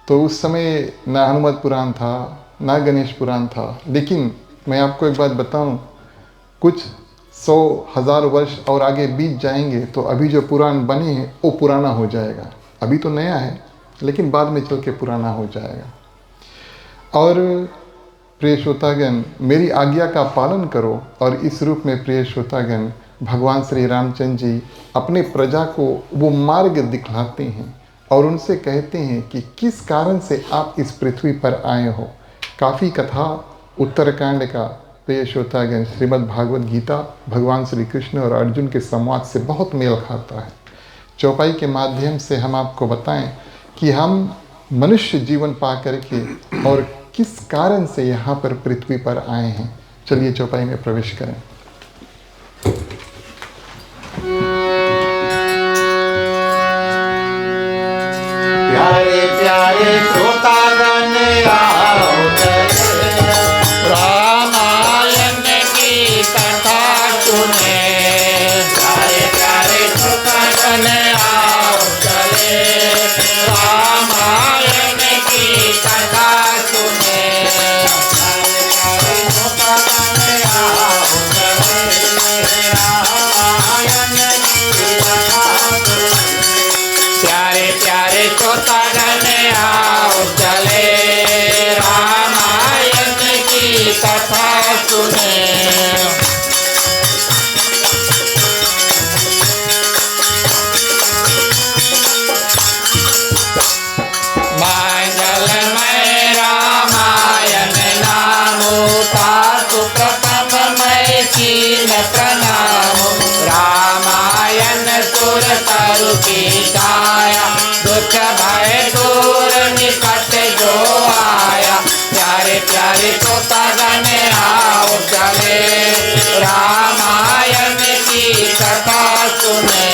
S1: तो उस समय ना हनुमत पुराण था, ना गणेश पुराण था। लेकिन मैं आपको एक बात बताऊं, कुछ 100,000 वर्ष और आगे बीत जाएंगे तो अभी जो पुराण बने हैं वो पुराना हो जाएगा। अभी तो नया है, लेकिन बाद में चल के पुराना हो जाएगा। और प्रिय श्रोतागण, मेरी आज्ञा का पालन करो। और इस रूप में प्रिय श्रोतागण, भगवान श्री रामचंद्र जी अपने प्रजा को वो मार्ग दिखलाते हैं और उनसे कहते हैं कि किस कारण से आप इस पृथ्वी पर आए हो। काफ़ी कथा उत्तरकांड का प्रिय श्रोतागण, श्रीमद् भागवत गीता भगवान श्री कृष्ण और अर्जुन के संवाद से बहुत मेल खाता है। चौपाई के माध्यम से हम आपको बताएं कि हम मनुष्य जीवन पा करके और किस कारण से यहाँ पर पृथ्वी पर आए हैं। चलिए चौपाई में प्रवेश करें।
S2: प्यारे प्यारे श्रोतागण आओ चले, रामायण की कथा सुने। प्यारे प्यारे श्रोतागण आओ चले, रामायण की कथा सुने। प्यारे प्यारे श्रोतागण आओ चले, रामायण की कथा सुने। प्यारे प्यारे श्रोतागण आओ चले, रामायण की कथा सुने। मंगलमय रामायण नामो, तासु प्रथममय कीन प्रणामो। रामायण सुर तरु की छाया, दुख भय दूर निकट जो आया। प्यारे प्यारे श्रोतागण आओ चले, रामायण की कथा सुने।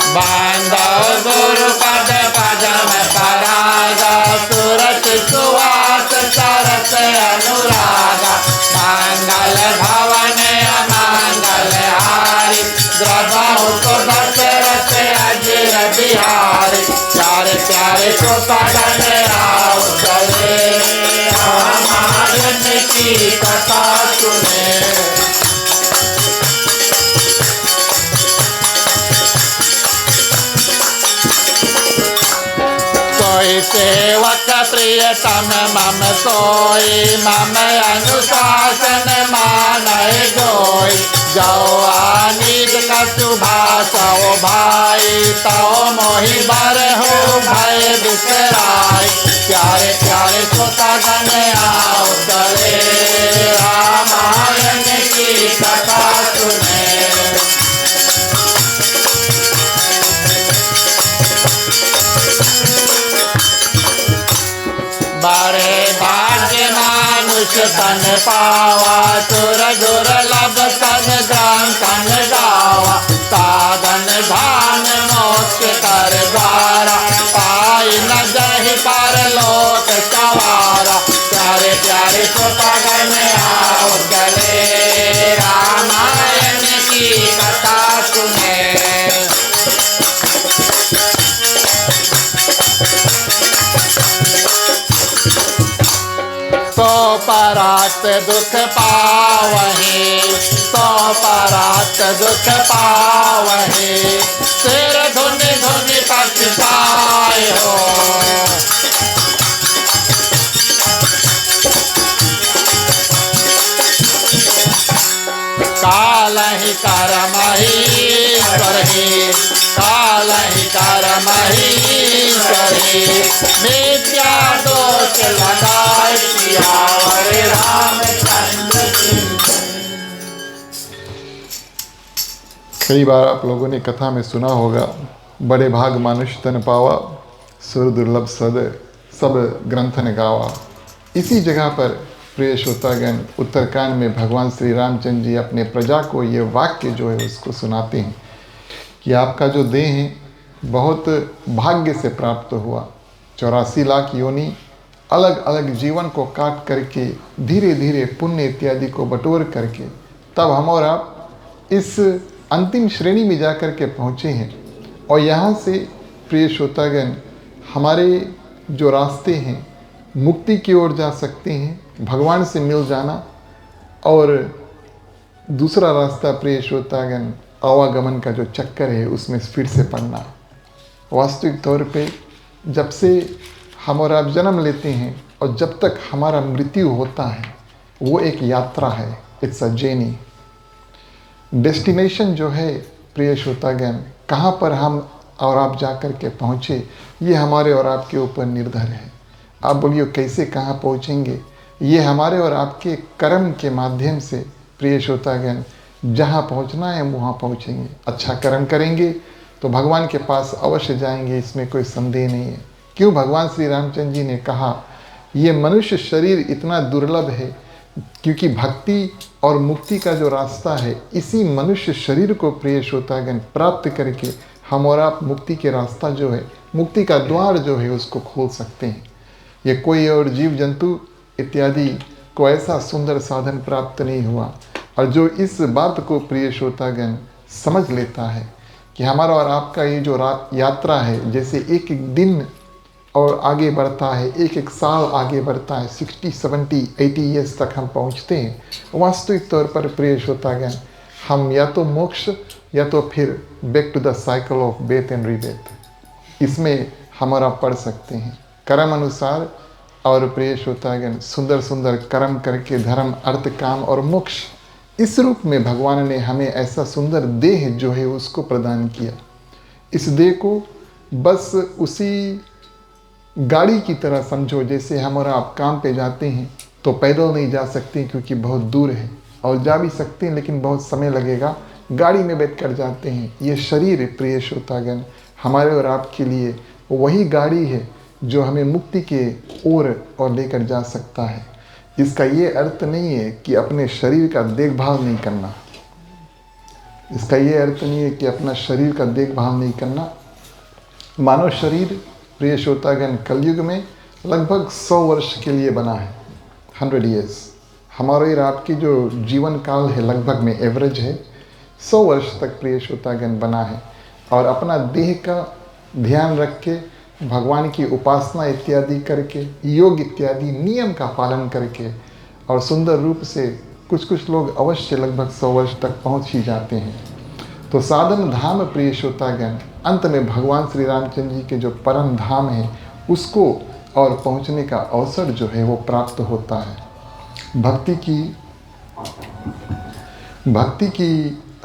S2: बांधव गुरु पद पदम परागा, सुरत सुवास सरस अनुरागा। मंगल भवन अमंगल हारी, द्रवहु तो दशरथ अजिर बिहारी। प्यारे प्यारे श्रोतागण आओ चले, रामायण की कथा सुने। कोई सेवक प्रियतम मम सोई, मम अनुशासन मानय जोई। जो आनिज कछु भाषौ भाई, तौ मोहि बरहु भय बिसराई। प्यारे प्यारे श्रोतागण आओ चले, रामायण की कथा सुने। बड़े भाग्य मानुष तन पावा, सुर दुर्लभ तन ग्राम तन गावा। साधन धान मोक्ष कर द्वारा, पाई न जहि पर लोक सवारा। प्यारे प्यारे श्रोतागण आओ चले, रामायण की कथा सुने। सो परात दुख पावहीं, सो परात दुख पावहीं। सिर धुनि धुनि पछताए हो, काल ही कर्म ईश्वर ही, काल ही कर्म ईश्वर ही। मिथ्या दोष लगाए सियावर रामचंद्र की।
S1: कई बार आप लोगों ने कथा में सुना होगा, बड़े भाग मानुष तन पावा, सुर दुर्लभ सद सब ग्रंथन गावा। इसी जगह पर प्रिय श्रोतागण उत्तरकांड में भगवान श्री रामचंद्र जी अपने प्रजा को ये वाक्य जो है उसको सुनाते हैं कि आपका जो देह है बहुत भाग्य से प्राप्त हुआ। 84 लाख योनि अलग अलग जीवन को काट करके धीरे धीरे पुण्य इत्यादि को बटोर करके तब हम और आप इस अंतिम श्रेणी में जा कर के पहुँचे हैं। और यहाँ से प्रिय श्रोतागण हमारे जो रास्ते हैं मुक्ति की ओर जा सकते हैं, भगवान से मिल जाना। और दूसरा रास्ता प्रिय श्रोतागण आवागमन का जो चक्कर है उसमें फिर से पड़ना। वास्तविक तौर पे जब से हम और आप जन्म लेते हैं और जब तक हमारा मृत्यु होता है वो एक यात्रा है, इट्स अ जर्नी। डेस्टिनेशन जो है प्रिय श्रोतागण कहाँ पर हम और आप जा कर के पहुँचे ये हमारे और आपके ऊपर निर्भर है। आप बोलिए कैसे कहाँ पहुँचेंगे? ये हमारे और आपके कर्म के माध्यम से प्रिय श्रोतागण जहाँ पहुँचना है वहाँ पहुँचेंगे। अच्छा कर्म करेंगे तो भगवान के पास अवश्य जाएंगे, इसमें कोई संदेह नहीं है। क्यों भगवान श्री रामचंद्र जी ने कहा ये मनुष्य शरीर इतना दुर्लभ है? क्योंकि भक्ति और मुक्ति का जो रास्ता है इसी मनुष्य शरीर को प्रिय श्रोतागण प्राप्त करके हम और आप मुक्ति के रास्ता जो है, मुक्ति का द्वार जो है उसको खोल सकते हैं। ये कोई और जीव जंतु इत्यादि को ऐसा सुंदर साधन प्राप्त नहीं हुआ। और जो इस बात को प्रिय श्रोतागण समझ लेता है कि हमारा और आपका ये जो यात्रा है, जैसे एक एक दिन और आगे बढ़ता है, एक एक साल आगे बढ़ता है, 60, 70, 80 ईयर्स तक हम पहुंचते हैं। वास्तविक तौर पर प्रिय श्रोतागण हम या तो मोक्ष या तो फिर back to the cycle of birth and rebirth, इसमें हमारा पढ़ सकते हैं कर्म अनुसार। और प्रिय श्रोतागण सुंदर सुंदर कर्म करके धर्म अर्थ काम और मोक्ष इस रूप में भगवान ने हमें ऐसा सुंदर देह जो है उसको प्रदान किया। इस देह को बस उसी गाड़ी की तरह समझो, जैसे हम और आप काम पे जाते हैं तो पैदल नहीं जा सकते क्योंकि बहुत दूर है, और जा भी सकते हैं लेकिन बहुत समय लगेगा, गाड़ी में बैठ कर जाते हैं। ये शरीर प्रिय श्रोतागण हमारे और आपके लिए वही गाड़ी है जो हमें मुक्ति के ओर और लेकर जा सकता है। इसका ये अर्थ नहीं है कि अपने शरीर का देखभाल नहीं करना, इसका ये अर्थ नहीं है कि अपना शरीर का देखभाल नहीं करना। मानव शरीर प्रिय श्रोतागण कलयुग में लगभग 100 वर्ष के लिए बना है, 100 ईयर्स। हमारे और आपकी जो जीवन काल है लगभग में एवरेज है 100 वर्ष तक प्रिय श्रोतागण बना है। और अपना देह का ध्यान रख के भगवान की उपासना इत्यादि करके योग इत्यादि नियम का पालन करके और सुंदर रूप से कुछ लोग अवश्य लगभग 100 वर्ष तक पहुंच ही जाते हैं। तो साधन धाम प्रिय श्रोतागण अंत में भगवान श्री रामचंद्र जी के जो परम धाम है उसको और पहुंचने का अवसर जो है वो प्राप्त होता है। भक्ति की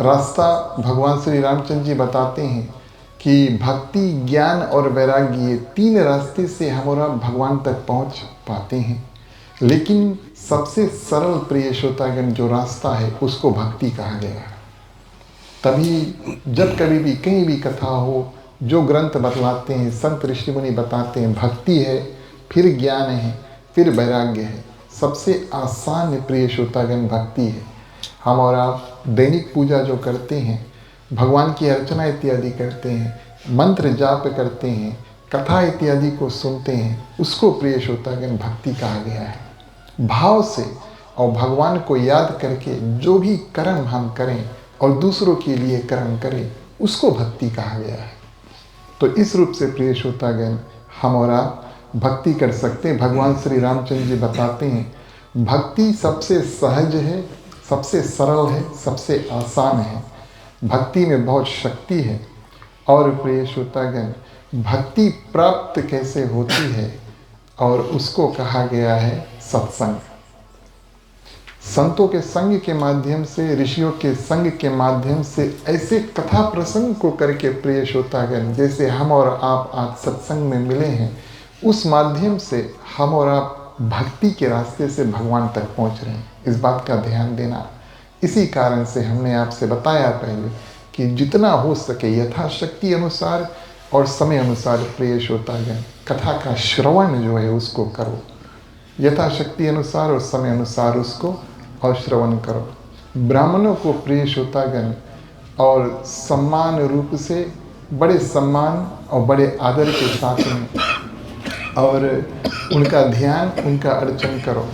S1: रास्ता भगवान श्री रामचंद्र जी बताते हैं कि भक्ति ज्ञान और वैराग्य ये 3 रास्ते से हम और आप भगवान तक पहुंच पाते हैं। लेकिन सबसे सरल प्रिय श्रोतागण जो रास्ता है उसको भक्ति कहा गया है। तभी जब कभी भी कहीं भी कथा हो, जो ग्रंथ बतलाते हैं, संत ऋषि मुनि बताते हैं भक्ति है, फिर ज्ञान है, फिर वैराग्य है। सबसे आसान प्रिय श्रोतागण भक्ति है। हम और आप दैनिक पूजा जो करते हैं, भगवान की अर्चना इत्यादि करते हैं, मंत्र जाप करते हैं, कथा इत्यादि को सुनते हैं, उसको प्रिय श्रोतागण भक्ति कहा गया है। भाव से और भगवान को याद करके जो भी कर्म हम करें और दूसरों के लिए कर्म करें उसको भक्ति कहा गया है। तो इस रूप से प्रिय श्रोतागण हम और आप भक्ति कर सकते हैं। भगवान श्री रामचंद्र जी बताते हैं भक्ति सबसे सहज है, सबसे सरल है, सबसे आसान है। भक्ति में बहुत शक्ति है। और प्रिय श्रोतागण भक्ति प्राप्त कैसे होती है और उसको कहा गया है सत्संग। संतों के संग के माध्यम से, ऋषियों के संग के माध्यम से ऐसे कथा प्रसंग को करके प्रिय श्रोतागण जैसे हम और आप आज सत्संग में मिले हैं, उस माध्यम से हम और आप भक्ति के रास्ते से भगवान तक पहुंच रहे हैं। इस बात का ध्यान देना। इसी कारण से हमने आपसे बताया पहले कि जितना हो सके यथाशक्ति अनुसार और समय अनुसार प्रिय श्रोतागण कथा का श्रवण जो है उसको करो, यथाशक्ति अनुसार और समय अनुसार उसको और श्रवण करो। ब्राह्मणों को प्रिय श्रोतागण और सम्मान रूप से बड़े सम्मान और बड़े आदर के साथ में और उनका ध्यान उनका अर्चन करो।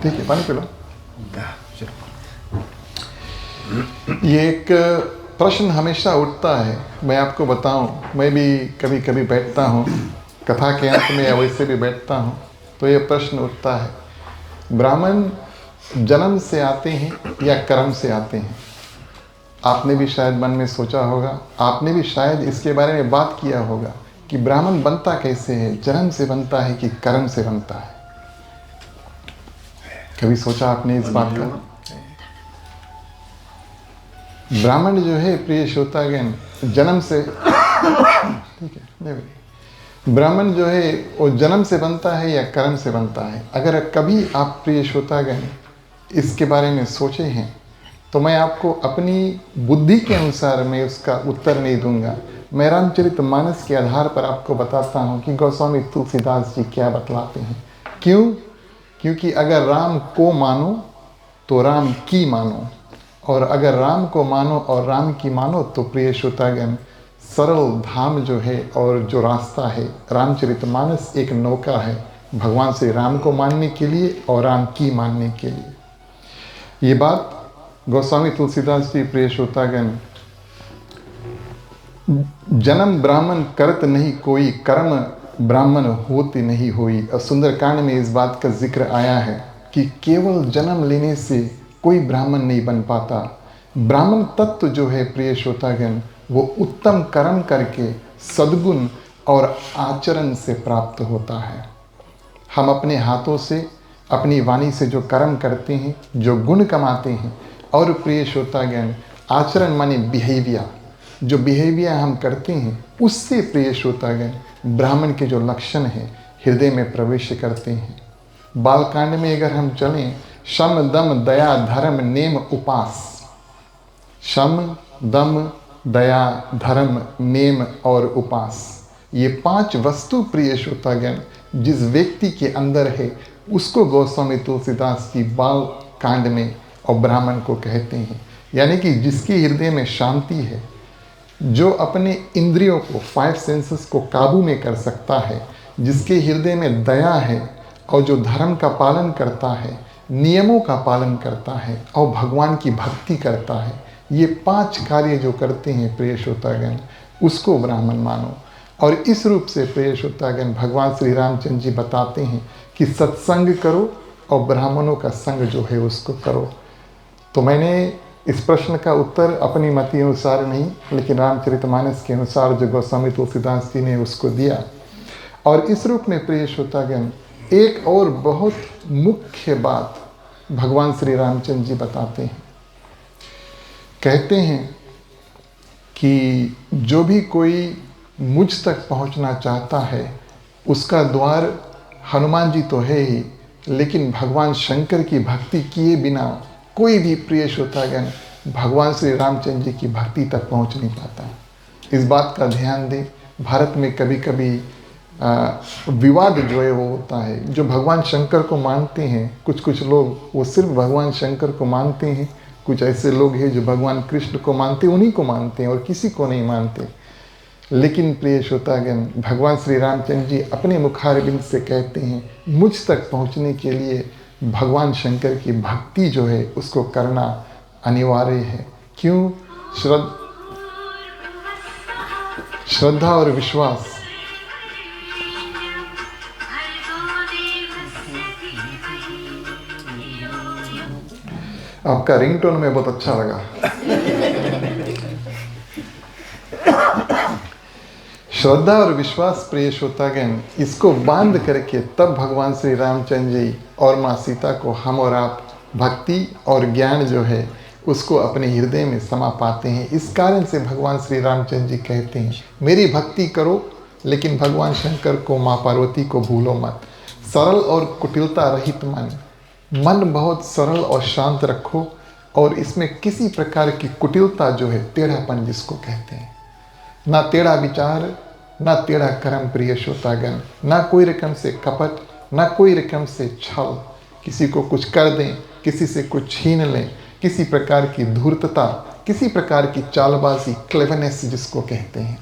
S1: ठीक है, पानी पी लो। ये एक प्रश्न हमेशा उठता है, मैं आपको बताऊं, मैं भी कभी कभी बैठता हूं, कथा के अंत में या वैसे भी बैठता हूं, तो ये प्रश्न उठता है, ब्राह्मण जन्म से आते हैं या कर्म से आते हैं? आपने भी शायद मन में सोचा होगा, आपने भी शायद इसके बारे में बात किया होगा कि ब्राह्मण बनता कैसे है, जन्म से बनता है कि कर्म से बनता है? कभी सोचा आपने इस बात का? ब्राह्मण जो है प्रिय श्रोतागण जन्म से ठीक है, ब्राह्मण जो है वो जन्म से बनता है या कर्म से बनता है? अगर कभी आप प्रिय श्रोतागण इसके बारे में सोचे हैं तो मैं आपको अपनी बुद्धि के अनुसार मैं उसका उत्तर नहीं दूंगा। मैं रामचरितमानस के आधार पर आपको बताता हूँ कि गोस्वामी तुलसीदास जी क्या बतलाते हैं। क्यों? क्योंकि अगर राम को मानो तो राम की मानो, और अगर राम को मानो और राम की मानो तो प्रिय श्रोतागण सरल धाम जो है और जो रास्ता है, रामचरितमानस एक नौका है भगवान श्री राम को मानने के लिए और राम की मानने के लिए। ये बात गोस्वामी तुलसीदास जी प्रिय श्रोतागण, जन्म ब्राह्मण करत नहीं कोई, कर्म ब्राह्मण होती नहीं हुई। और सुंदरकांड में इस बात का जिक्र आया है कि केवल जन्म लेने से कोई ब्राह्मण नहीं बन पाता। ब्राह्मण तत्व जो है प्रिय श्रोतागण वो उत्तम कर्म करके सद्गुण और आचरण से प्राप्त होता है। हम अपने हाथों से अपनी वाणी से जो कर्म करते हैं, जो गुण कमाते हैं, और प्रिय श्रोतागण आचरण माने बिहेवियर, जो बिहेवियर हम करते हैं उससे प्रिय श्रोतागण ब्राह्मण के जो लक्षण हैं हृदय में प्रवेश करते हैं। बालकांड में अगर हम चलें, शम दम दया धर्म नेम उपास, शम दम दया धर्म नेम और उपास, ये 5 वस्तु प्रिय श्रोतागण जिस व्यक्ति के अंदर है उसको गोस्वामी तुलसीदास जी बाल कांड में और ब्राह्मण को कहते हैं। यानी कि जिसके हृदय में शांति है, जो अपने इंद्रियों को 5 सेंसेस को काबू में कर सकता है, जिसके हृदय में दया है और जो धर्म का पालन करता है, नियमों का पालन करता है और भगवान की भक्ति करता है, ये 5 कार्य जो करते हैं प्रिय श्रोतागण उसको ब्राह्मण मानो। और इस रूप से प्रिय श्रोतागण भगवान श्री रामचंद्र जी बताते हैं कि सत्संग करो और ब्राह्मणों का संग जो है उसको करो। तो मैंने इस प्रश्न का उत्तर अपनी मति अनुसार नहीं, लेकिन रामचरितमानस के अनुसार जो गोस्वामी तुलसीदास जी ने उसको दिया। और इस रूप में प्रिय श्रोतागण एक और बहुत मुख्य बात भगवान श्री रामचंद्र जी बताते हैं। कहते हैं कि जो भी कोई मुझ तक पहुंचना चाहता है उसका द्वार हनुमान जी तो है ही, लेकिन भगवान शंकर की भक्ति किए बिना कोई भी प्रिय श्रोतागण भगवान श्री रामचंद्र जी की भक्ति तक पहुंच नहीं पाता। इस बात का ध्यान दें। भारत में कभी कभी विवाद जो है वो होता है। जो भगवान शंकर को मानते हैं, कुछ लोग वो सिर्फ भगवान शंकर को मानते हैं, कुछ ऐसे लोग हैं जो भगवान कृष्ण को मानते हैं, उन्हीं को मानते हैं और किसी को नहीं मानते। लेकिन प्रिय श्रोतागण भगवान श्री रामचंद्र जी अपने मुखारबिंद से कहते हैं मुझ तक पहुंचने के लिए भगवान शंकर की भक्ति जो है उसको करना अनिवार्य है। क्यों? श्रद्धा और विश्वास। आपका रिंगटोन में बहुत अच्छा लगा। श्रद्धा और विश्वास प्रिय श्रोतागण इसको बांध करके तब भगवान श्री रामचंद्र जी और माँ सीता को हम और आप भक्ति और ज्ञान जो है उसको अपने हृदय में समा पाते हैं। इस कारण से भगवान श्री रामचंद्र जी कहते हैं, मेरी भक्ति करो लेकिन भगवान शंकर को, माँ पार्वती को भूलो मत। सरल और कुटिलता रहित मन बहुत सरल और शांत रखो, और इसमें किसी प्रकार की कुटिलता जो है, टेढ़ापन जिसको कहते हैं, ना टेढ़ा विचार, ना टेढ़ा कर्म प्रिय श्रोतागण, ना कोई रकम से कपट, ना कोई रकम से छल, किसी को कुछ कर दें, किसी से कुछ छीन लें, किसी प्रकार की धूर्तता, किसी प्रकार की चालबाजी, क्लेवरनेस जिसको कहते हैं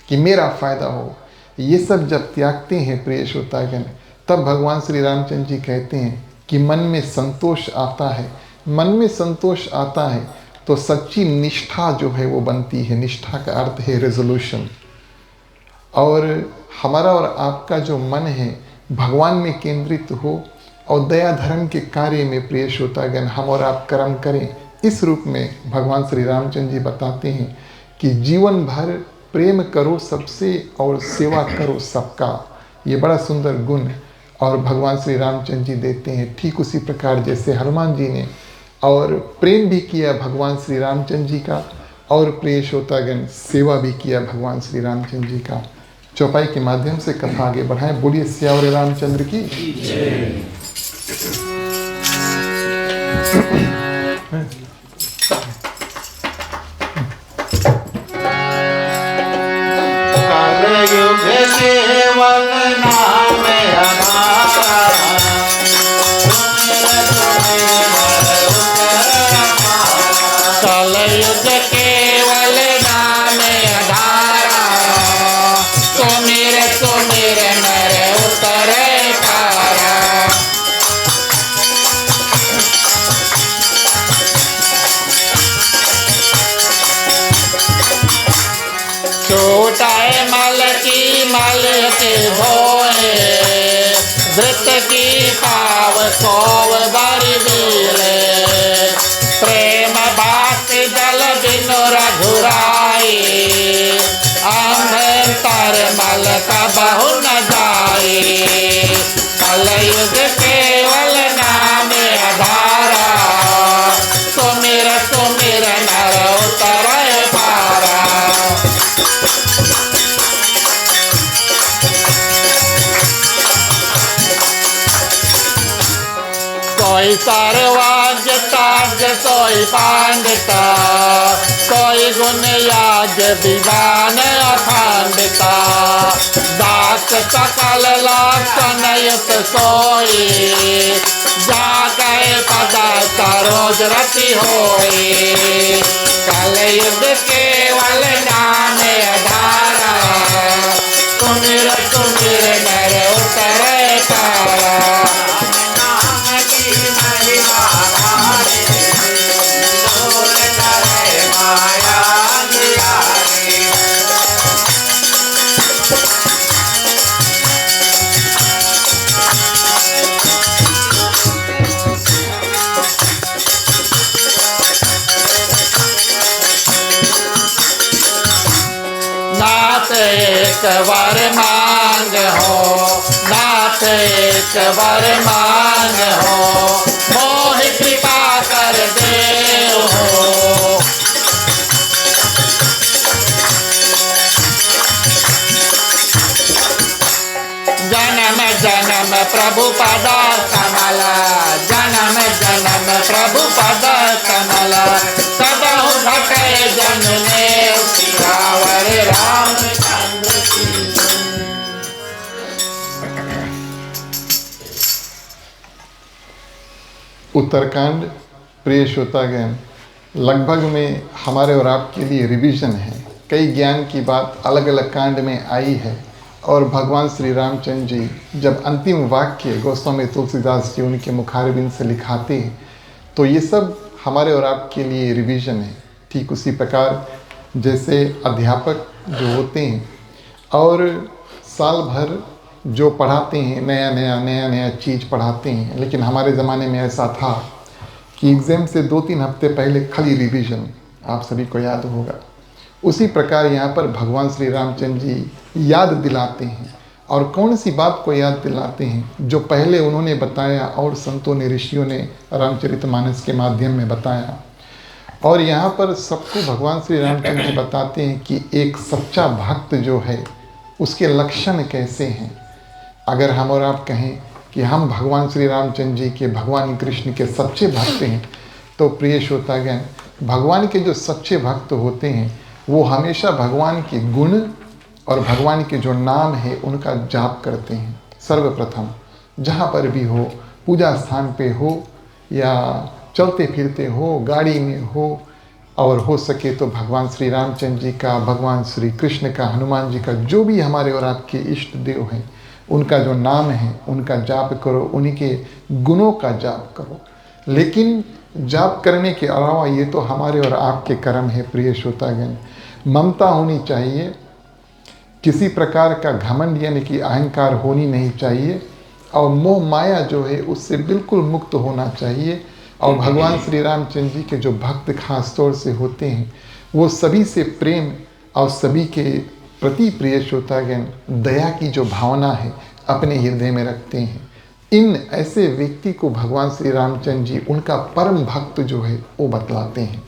S1: कि मेरा फायदा हो, ये सब जब त्यागते हैं प्रिय श्रोतागण, तब भगवान श्री रामचंद्र जी कहते हैं कि मन में संतोष आता है। मन में संतोष आता है तो सच्ची निष्ठा जो है वो बनती है। निष्ठा का अर्थ है रेजोल्यूशन। और हमारा और आपका जो मन है भगवान में केंद्रित हो और दया धर्म के कार्य में प्रिय श्रोतागण हम और आप कर्म करें। इस रूप में भगवान श्री रामचंद्र जी बताते हैं कि जीवन भर प्रेम करो सबसे और सेवा करो सबका। ये बड़ा सुंदर गुण और भगवान श्री रामचंद्र जी देते हैं। ठीक उसी प्रकार जैसे हनुमान जी ने और प्रेम भी किया भगवान श्री रामचंद्र जी का, और प्रिय श्रोतागण सेवा भी किया भगवान श्री रामचंद्र जी का। चौपाई के माध्यम से कथा आगे बढ़ाएं। बोलिए सियावर रामचंद्र की जय।
S2: कलयुग केवल नाम हमारा, कलयुग केवल नाम आधारा, सुमिर नर उतरे पारा। छोटाए मल की मल के धोए, वृत की पाव कोव बरि दिले। प्रेम भाति जल बिनु रघुराई, अंतर मल का बहु न जाए। कलयुग केवल नाम आधारा, सुमिर नर उतरे पारा। कोई सर्वाज ताज सोई पांडिता, कोई गुण याज विवान अखंडिता। दास सकल लक्षण युत सोई, जाके पद सरोज रति होई। कलयुग केवल नाम आधारा, सुमिर नर उतरे पारा। नाथ एक वर मांग हो, नाथ एक वर मांग हो, मोहि कृपा कर देव हो। जन्म जन्म प्रभु पद कमल, जन्म जन्म प्रभु पद कमल। सदहु घटे जन्मे सियावर रामचंद्र की।
S1: उत्तरकांड प्रिय श्रोतागण लगभग में हमारे और आपके लिए रिवीजन है। कई ज्ञान की बात अलग अलग कांड में आई है, और भगवान श्री रामचंद्र जी जब अंतिम वाक्य गोस्वामी तुलसीदास जी उनके मुखारबिंद से लिखाते हैं तो ये सब हमारे और आपके लिए रिवीजन है। ठीक उसी प्रकार जैसे अध्यापक जो होते हैं और साल भर जो पढ़ाते हैं, नया चीज़ पढ़ाते हैं, लेकिन हमारे ज़माने में ऐसा था कि एग्ज़ाम से 2-3 हफ्ते पहले खाली रिवीजन, आप सभी को याद होगा। उसी प्रकार यहाँ पर भगवान श्री रामचंद्र जी याद दिलाते हैं, और कौन सी बात को याद दिलाते हैं जो पहले उन्होंने बताया और संतों ने, ऋषियों ने रामचरितमानस के माध्यम में बताया। और यहाँ पर सबको भगवान श्री रामचंद्र जी बताते हैं कि एक सच्चा भक्त जो है उसके लक्षण कैसे हैं। अगर हम और आप कहें कि हम भगवान श्री रामचंद्र जी के, भगवान कृष्ण के सच्चे भक्त हैं, तो प्रिय श्रोतागण, भगवान के जो सच्चे भक्त होते हैं वो हमेशा भगवान के गुण और भगवान के जो नाम है उनका जाप करते हैं। सर्वप्रथम जहाँ पर भी हो, पूजा स्थान पे हो या चलते फिरते हो, गाड़ी में हो, और हो सके तो भगवान श्री रामचंद्र जी का, भगवान श्री कृष्ण का, हनुमान जी का, जो भी हमारे और आपके इष्ट देव हैं उनका जो नाम है उनका जाप करो, उन्हीं के गुणों का जाप करो। लेकिन जाप करने के अलावा ये तो हमारे और आपके कर्म है प्रिय श्रोतागण। ममता होनी चाहिए, किसी प्रकार का घमंड यानी कि अहंकार होनी नहीं चाहिए, और मोह माया जो है उससे बिल्कुल मुक्त होना चाहिए। और भगवान श्री रामचंद्र जी के जो भक्त खास तौर से होते हैं वो सभी से प्रेम और सभी के प्रति प्रिय श्रोतागण दया की जो भावना है अपने हृदय में रखते हैं। इन ऐसे व्यक्ति को भगवान श्री रामचंद्र जी उनका परम भक्त जो है वो बतलाते हैं।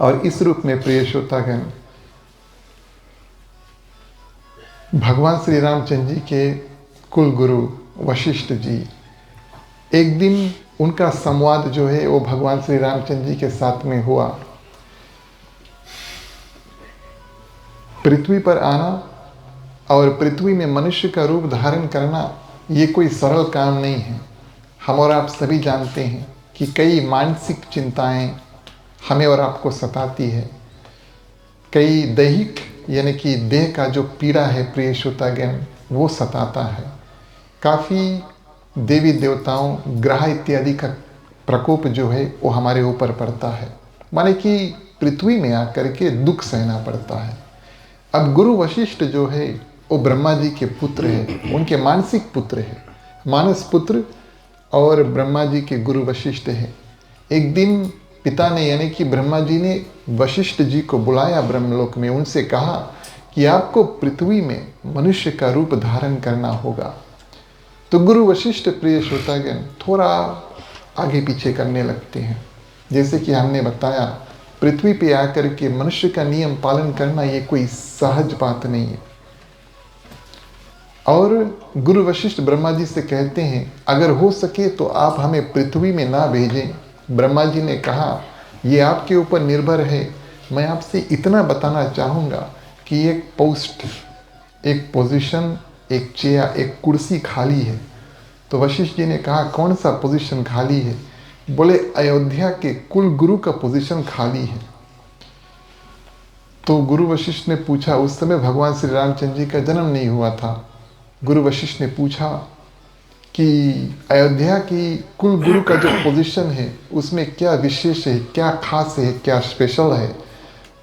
S1: और इस रूप में प्रिय श्रोतागण भगवान श्री रामचंद्र जी के कुल गुरु वशिष्ठ जी, एक दिन उनका संवाद जो है वो भगवान श्री रामचंद्र जी के साथ में हुआ। पृथ्वी पर आना और पृथ्वी में मनुष्य का रूप धारण करना ये कोई सरल काम नहीं है। हम और आप सभी जानते हैं कि कई मानसिक चिंताएं हमें और आपको सताती है, कई दैहिक यानी कि देह का जो पीड़ा है प्रिय श्रोतागण वो सताता है। काफ़ी देवी देवताओं, ग्रह इत्यादि का प्रकोप जो है वो हमारे ऊपर पड़ता है, माने कि पृथ्वी में आकर के दुख सहना पड़ता है। अब गुरु वशिष्ठ जो है वो ब्रह्मा जी के पुत्र है, उनके मानसिक पुत्र है, मानस पुत्र और ब्रह्मा जी के गुरु वशिष्ठ है। एक दिन पिता ने यानी कि ब्रह्मा जी ने वशिष्ठ जी को बुलाया ब्रह्मलोक में, उनसे कहा कि आपको पृथ्वी में मनुष्य का रूप धारण करना होगा। तो गुरु वशिष्ठ प्रिय श्रोतागण थोड़ा आगे पीछे करने लगते हैं। जैसे कि हमने बताया, पृथ्वी पे आकर के मनुष्य का नियम पालन करना ये कोई सहज बात नहीं है। और गुरु वशिष्ठ ब्रह्मा जी से कहते हैं अगर हो सके तो आप हमें पृथ्वी में ना भेजें। ब्रह्मा जी ने कहा ये आपके ऊपर निर्भर है, मैं आपसे इतना बताना चाहूँगा कि एक पोस्ट, एक पोजीशन, एक चेयर, एक कुर्सी खाली है। तो वशिष्ठ जी ने कहा कौन सा पोजीशन खाली है? बोले अयोध्या के कुल गुरु का पोजीशन खाली है। तो गुरु वशिष्ठ ने पूछा, उस समय भगवान श्री रामचंद्र जी का जन्म नहीं हुआ था। गुरु वशिष्ठ ने पूछा कि अयोध्या की कुल गुरु का जो पोजीशन है उसमें क्या विशेष है, क्या खास है, क्या स्पेशल है?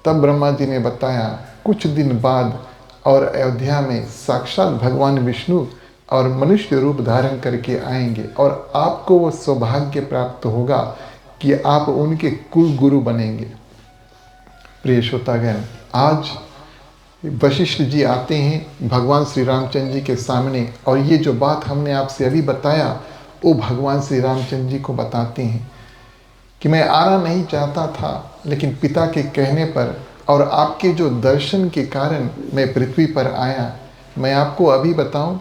S1: तब ब्रह्मा जी ने बताया कुछ दिन बाद और अयोध्या में साक्षात भगवान विष्णु और मनुष्य रूप धारण करके आएंगे और आपको वो सौभाग्य प्राप्त होगा कि आप उनके कुल गुरु बनेंगे। प्रिय श्रोतागण, आज वशिष्ठ जी आते हैं भगवान श्री रामचंद्र जी के सामने और ये जो बात हमने आपसे अभी बताया वो भगवान श्री रामचंद्र जी को बताते हैं कि मैं आना नहीं चाहता था, लेकिन पिता के कहने पर और आपके जो दर्शन के कारण मैं पृथ्वी पर आया। मैं आपको अभी बताऊं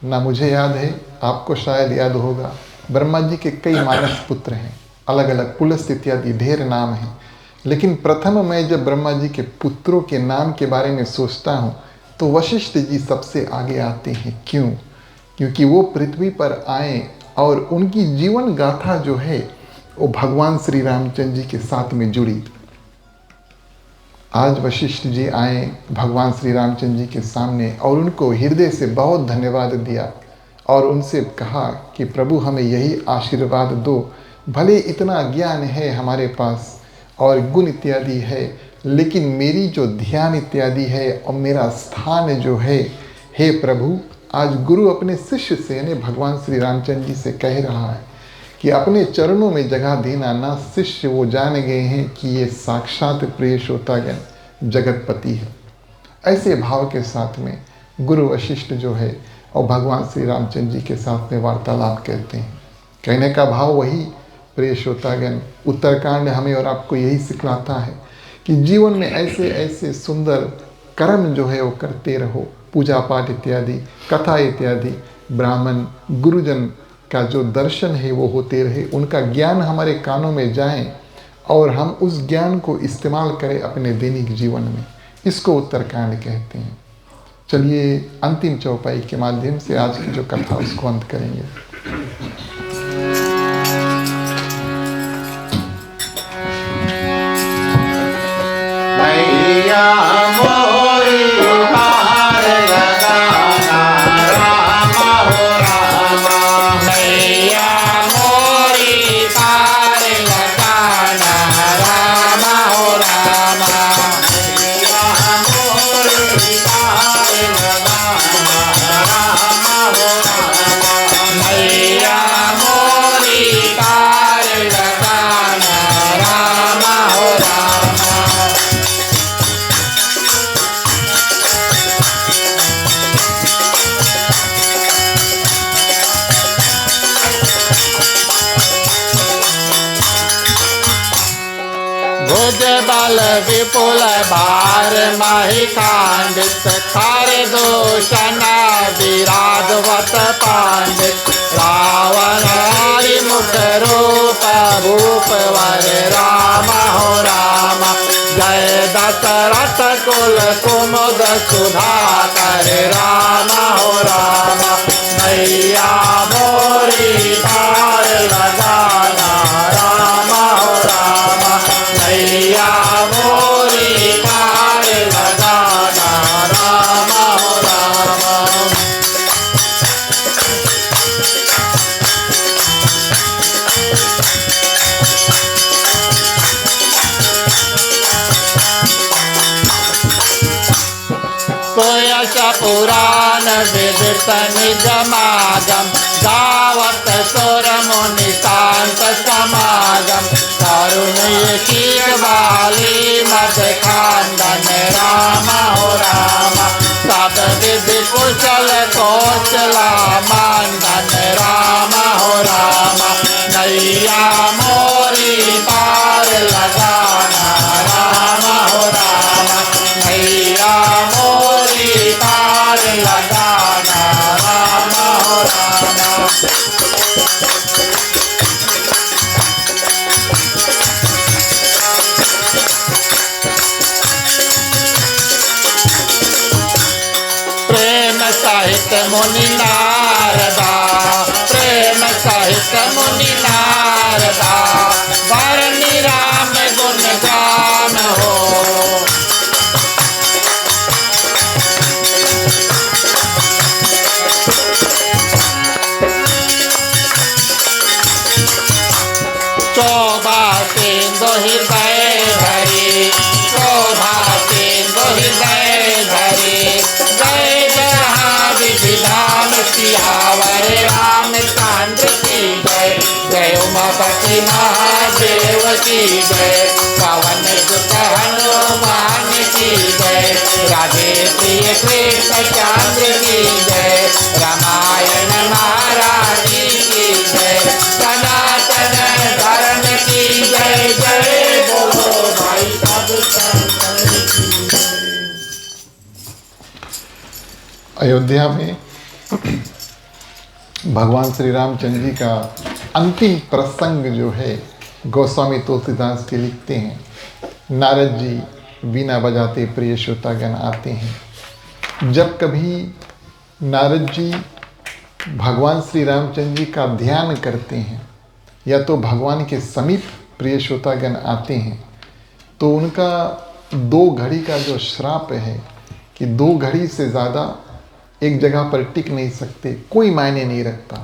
S1: ना, मुझे याद है, आपको शायद याद होगा, ब्रह्मा जी के कई मानस पुत्र हैं, अलग अलग पुलस्त्य इत्यादि ढेर नाम हैं। लेकिन प्रथम मैं जब ब्रह्मा जी के पुत्रों के नाम के बारे में सोचता हूँ तो वशिष्ठ जी सबसे आगे आते हैं। क्यों? क्योंकि वो पृथ्वी पर आए और उनकी जीवन गाथा जो है वो भगवान श्री रामचंद्र जी के साथ में जुड़ी। आज वशिष्ठ जी आए भगवान श्री रामचंद्र जी के सामने और उनको हृदय से बहुत धन्यवाद दिया और उनसे कहा कि प्रभु हमें यही आशीर्वाद दो, भले इतना ज्ञान है हमारे पास और गुण इत्यादि है, लेकिन मेरी जो ध्यान इत्यादि है और मेरा स्थान जो है, हे प्रभु, आज गुरु अपने शिष्य से यानी भगवान श्री रामचंद्र जी से कह रहा है कि अपने चरणों में जगह देना ना। शिष्य वो जान गए हैं कि ये साक्षात प्रिय श्रोतागण जगतपति है। ऐसे भाव के साथ में गुरु वशिष्ठ जो है और भगवान श्री रामचंद्र जी के साथ में वार्तालाप करते हैं। कहने का भाव वही प्रिय श्रोतागण, उत्तरकांड हमें और आपको यही सिखलाता है कि जीवन में ऐसे ऐसे सुंदर कर्म जो है वो करते रहो, पूजा पाठ इत्यादि, कथा इत्यादि, ब्राह्मण गुरुजन का जो दर्शन है वो होते रहे, उनका ज्ञान हमारे कानों में जाए और हम उस ज्ञान को इस्तेमाल करें अपने दैनिक जीवन में। इसको उत्तरकांड कहते हैं। चलिए अंतिम चौपाई के माध्यम से आज की जो कथा उसको अंत करेंगे।
S2: मैया मोरी पार लगाना रामा हो रामा, मैया मोरी पार लगाना रामा हो रामा, मैया मोरी पार लगाना रामा हो रामा, मैया मोरी पार लगाना रामा हो रामा। भुज बल विपुल भार माहि खांडित, खार दोषना विराधवत पांडित, रावण हरि मुख रूप भूप वर राम हो रामा, जय दशरथ कुल कुमुद सुधाकर राम हो रामा, मैया मोरी पार लगाना राम हो रामा, मैया मोरी पार लगाना राम हो रामा। सोयश पुराण विदित निगमागम, गावत सुर मुनि शांत समागम, करुणीय कीट वाली मद खांडन राम हो रामा, सब विधि कुशल कौशला मांडन राम हो रामा, नैया मोरी पार लगाना राम हो रामा, नैया मोरी पार लगाना राम हो रामा। प्रेम सहित मुनि नारदा, प्रेम सहित मुनि नारदा, वरनि राम गुण गान हो, शोभा सिंधु हृदय धरी, शोभा सिंधु हृदय धरी, जय जहाँ विधि धाम सियावर रामचंद्र की जय, जय उमापति महादेव की जय, पवन सुत हनुमान की जय, राधे प्रिय कृष्ण चंद्र की जय, रामायण महारानी की जय, सनातन धर्म की जय, जय बोलो भाई सब शंकर की जय।
S1: अयोध्या में भगवान श्री रामचंद्र जी का अंतिम प्रसंग जो है गोस्वामी तुलसीदास जी लिखते हैं। नारद जी वीणा बजाते प्रिय श्रोतागण आते हैं। जब कभी नारद जी भगवान श्री रामचंद्र जी का ध्यान करते हैं या तो भगवान के समीप प्रिय श्रोतागण आते हैं तो उनका 2 घड़ी का जो श्राप है कि 2 घड़ी से ज़्यादा एक जगह पर टिक नहीं सकते, कोई मायने नहीं रखता।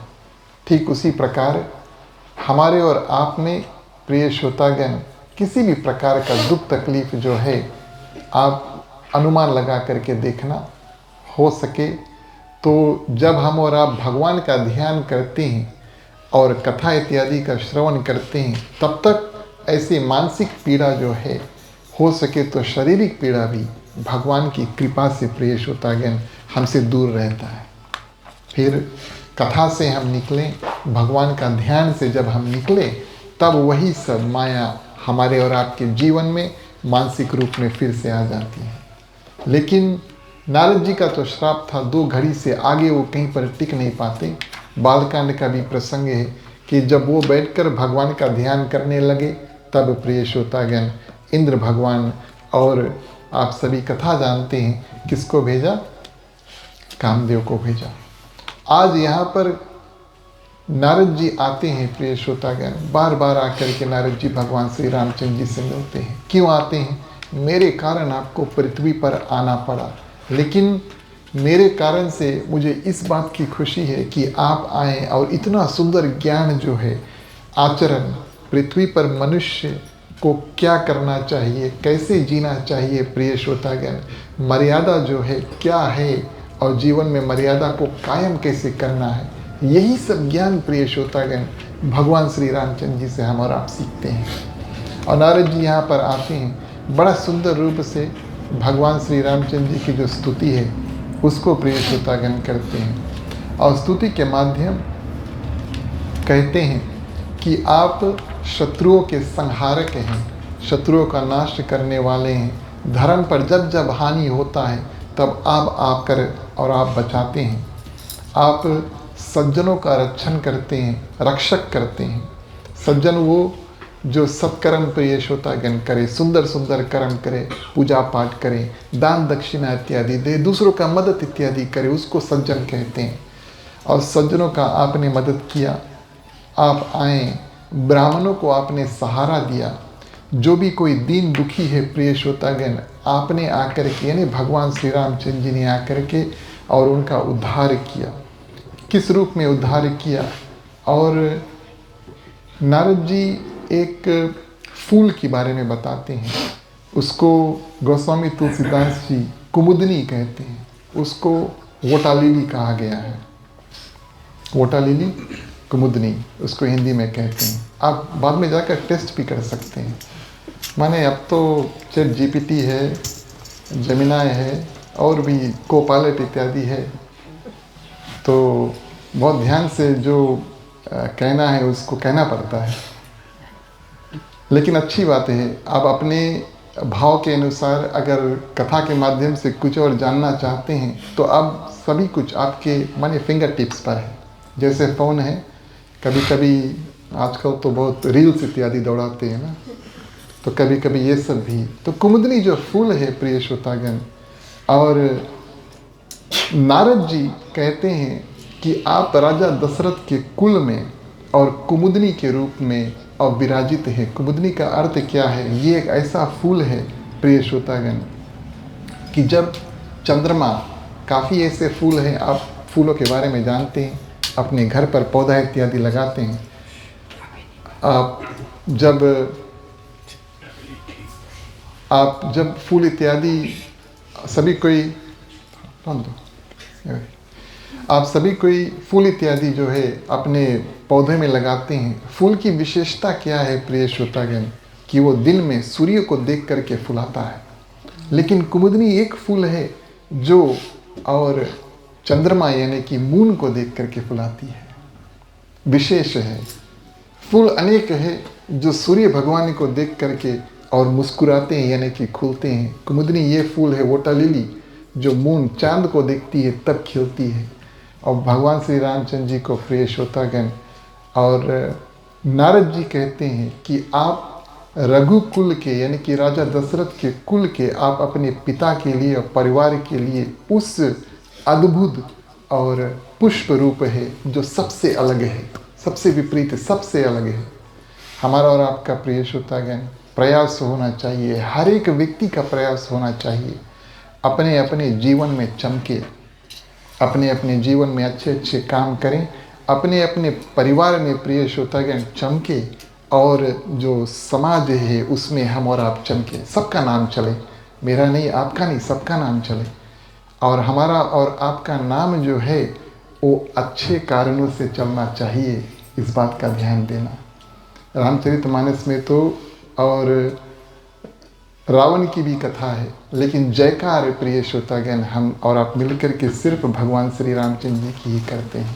S1: ठीक उसी प्रकार हमारे और आप में प्रिय श्रोतागण किसी भी प्रकार का दुख तकलीफ जो है आप अनुमान लगा करके देखना, हो सके तो जब हम और आप भगवान का ध्यान करते हैं और कथा इत्यादि का श्रवण करते हैं तब तक ऐसी मानसिक पीड़ा जो है, हो सके तो शारीरिक पीड़ा भी भगवान की कृपा से प्रिय श्रोतागण हमसे दूर रहता है। फिर कथा से हम निकलें, भगवान का ध्यान से जब हम निकले तब वही सब माया हमारे और आपके जीवन में मानसिक रूप में फिर से आ जाती है। लेकिन नारद जी का तो श्राप था, 2 घड़ी से आगे वो कहीं पर टिक नहीं पाते। बालकांड का भी प्रसंग है कि जब वो बैठकर भगवान का ध्यान करने लगे तब प्रिय श्रोतागण इंद्र भगवान और आप सभी कथा जानते हैं किसको भेजा, कामदेव को भेजा। आज यहाँ पर नारद जी आते हैं प्रिय श्रोतागण, बार बार आकर के नारद जी भगवान श्री रामचंद्र जी से मिलते हैं। क्यों आते हैं? मेरे कारण आपको पृथ्वी पर आना पड़ा, लेकिन मेरे कारण से मुझे इस बात की खुशी है कि आप आए और इतना सुंदर ज्ञान जो है, आचरण, पृथ्वी पर मनुष्य को क्या करना चाहिए, कैसे जीना चाहिए, प्रिय श्रोतागण मर्यादा जो है क्या है और जीवन में मर्यादा को कायम कैसे करना है, यही सब ज्ञान प्रिय श्रोतागण भगवान श्री रामचंद्र जी से हम और आप सीखते हैं। और नारद जी यहाँ पर आते हैं, बड़ा सुंदर रूप से भगवान श्री रामचंद्र जी की जो स्तुति है उसको प्रिय श्रोतागण करते हैं और स्तुति के माध्यम कहते हैं कि आप शत्रुओं के संहारक हैं, शत्रुओं का नाश करने वाले हैं। धर्म पर जब जब हानि होता है तब आप आकर और आप बचाते हैं। आप सज्जनों का रक्षण करते हैं, रक्षक करते हैं। सज्जन वो जो सत्कर्म प्रिय श्रोतागण करे, सुंदर सुंदर कर्म करे, पूजा पाठ करे, दान दक्षिणा इत्यादि दे, दूसरों का मदद इत्यादि करे, उसको सज्जन कहते हैं। और सज्जनों का आपने मदद किया, आप आए, ब्राह्मणों को आपने सहारा दिया। जो भी कोई दीन दुखी है प्रिय श्रोतागण, आपने आकर के यानी भगवान श्री रामचंद्र जी ने आकर के और उनका उद्धार किया। किस रूप में उद्धार किया? और नारद जी एक फूल के बारे में बताते हैं, उसको गोस्वामी तुलसीदास जी कुमुदनी कहते हैं, उसको वोटालिली कहा गया है। वोटालिली, कुमुदनी उसको हिंदी में कहते हैं। आप बाद में जाकर टेस्ट भी कर सकते हैं। माने अब तो चैट जीपीटी है, जेमिनाई है और भी कोपायलट इत्यादि है, तो बहुत ध्यान से जो कहना है उसको कहना पड़ता है। लेकिन अच्छी बात है, आप अपने भाव के अनुसार अगर कथा के माध्यम से कुछ और जानना चाहते हैं तो अब सभी कुछ आपके माने फिंगर टिप्स पर है। जैसे फ़ोन है, कभी कभी आजकल तो बहुत रील्स इत्यादि दौड़ाते हैं ना, तो कभी कभी ये सब भी। तो कुमुदनी जो फूल है प्रिय श्रोतागण, और नारद जी कहते हैं कि आप राजा दशरथ के कुल में और कुमुदनी के रूप में और विराजित है। कुमुदनी का अर्थ क्या है? ये एक ऐसा फूल है प्रिय श्रोतागण कि जब चंद्रमा, काफ़ी ऐसे फूल हैं, आप फूलों के बारे में जानते हैं, अपने घर पर पौधा इत्यादि लगाते हैं। आप जब फूल इत्यादि सभी कोई आप सभी कोई फूल इत्यादि जो है अपने पौधे में लगाते हैं। फूल की विशेषता क्या है प्रिय श्रोतागण कि वो दिन में सूर्य को देख करके फुलाता है। लेकिन कुमुदनी एक फूल है जो और चंद्रमा यानी कि मून को देख करके फुलाती है। विशेष है। फूल अनेक है जो सूर्य भगवान को देख करके और मुस्कुराते हैं यानी कि खुलते हैं। कुमुदनी ये फूल है। वोटालिली जो मून चांद को देखती है तब खिलती है। और भगवान श्री रामचंद्र जी को प्रिय श्रोतागण और नारद जी कहते हैं कि आप रघुकुल के यानी कि राजा दशरथ के कुल के आप अपने पिता के लिए और परिवार के लिए उस अद्भुत और पुष्प रूप है जो सबसे अलग है, सबसे विपरीत, सबसे अलग है। हमारा और आपका प्रिय श्रोतागण प्रयास होना चाहिए, हर एक व्यक्ति का प्रयास होना चाहिए, अपने अपने जीवन में चमके, अपने अपने जीवन में अच्छे अच्छे काम करें, अपने अपने परिवार में प्रिय श्रोतागण चमके और जो समाज है उसमें हम और आप चमके, सबका नाम चले, मेरा नहीं, आपका नहीं, सबका नाम चले। और हमारा और आपका नाम जो है वो अच्छे कारणों से चलना चाहिए, इस बात का ध्यान देना। रामचरितमानस में तो और रावण की भी कथा है, लेकिन जयकार प्रिय श्रोतागण हम और आप मिलकर के सिर्फ भगवान श्री रामचंद्र जी की ही करते हैं।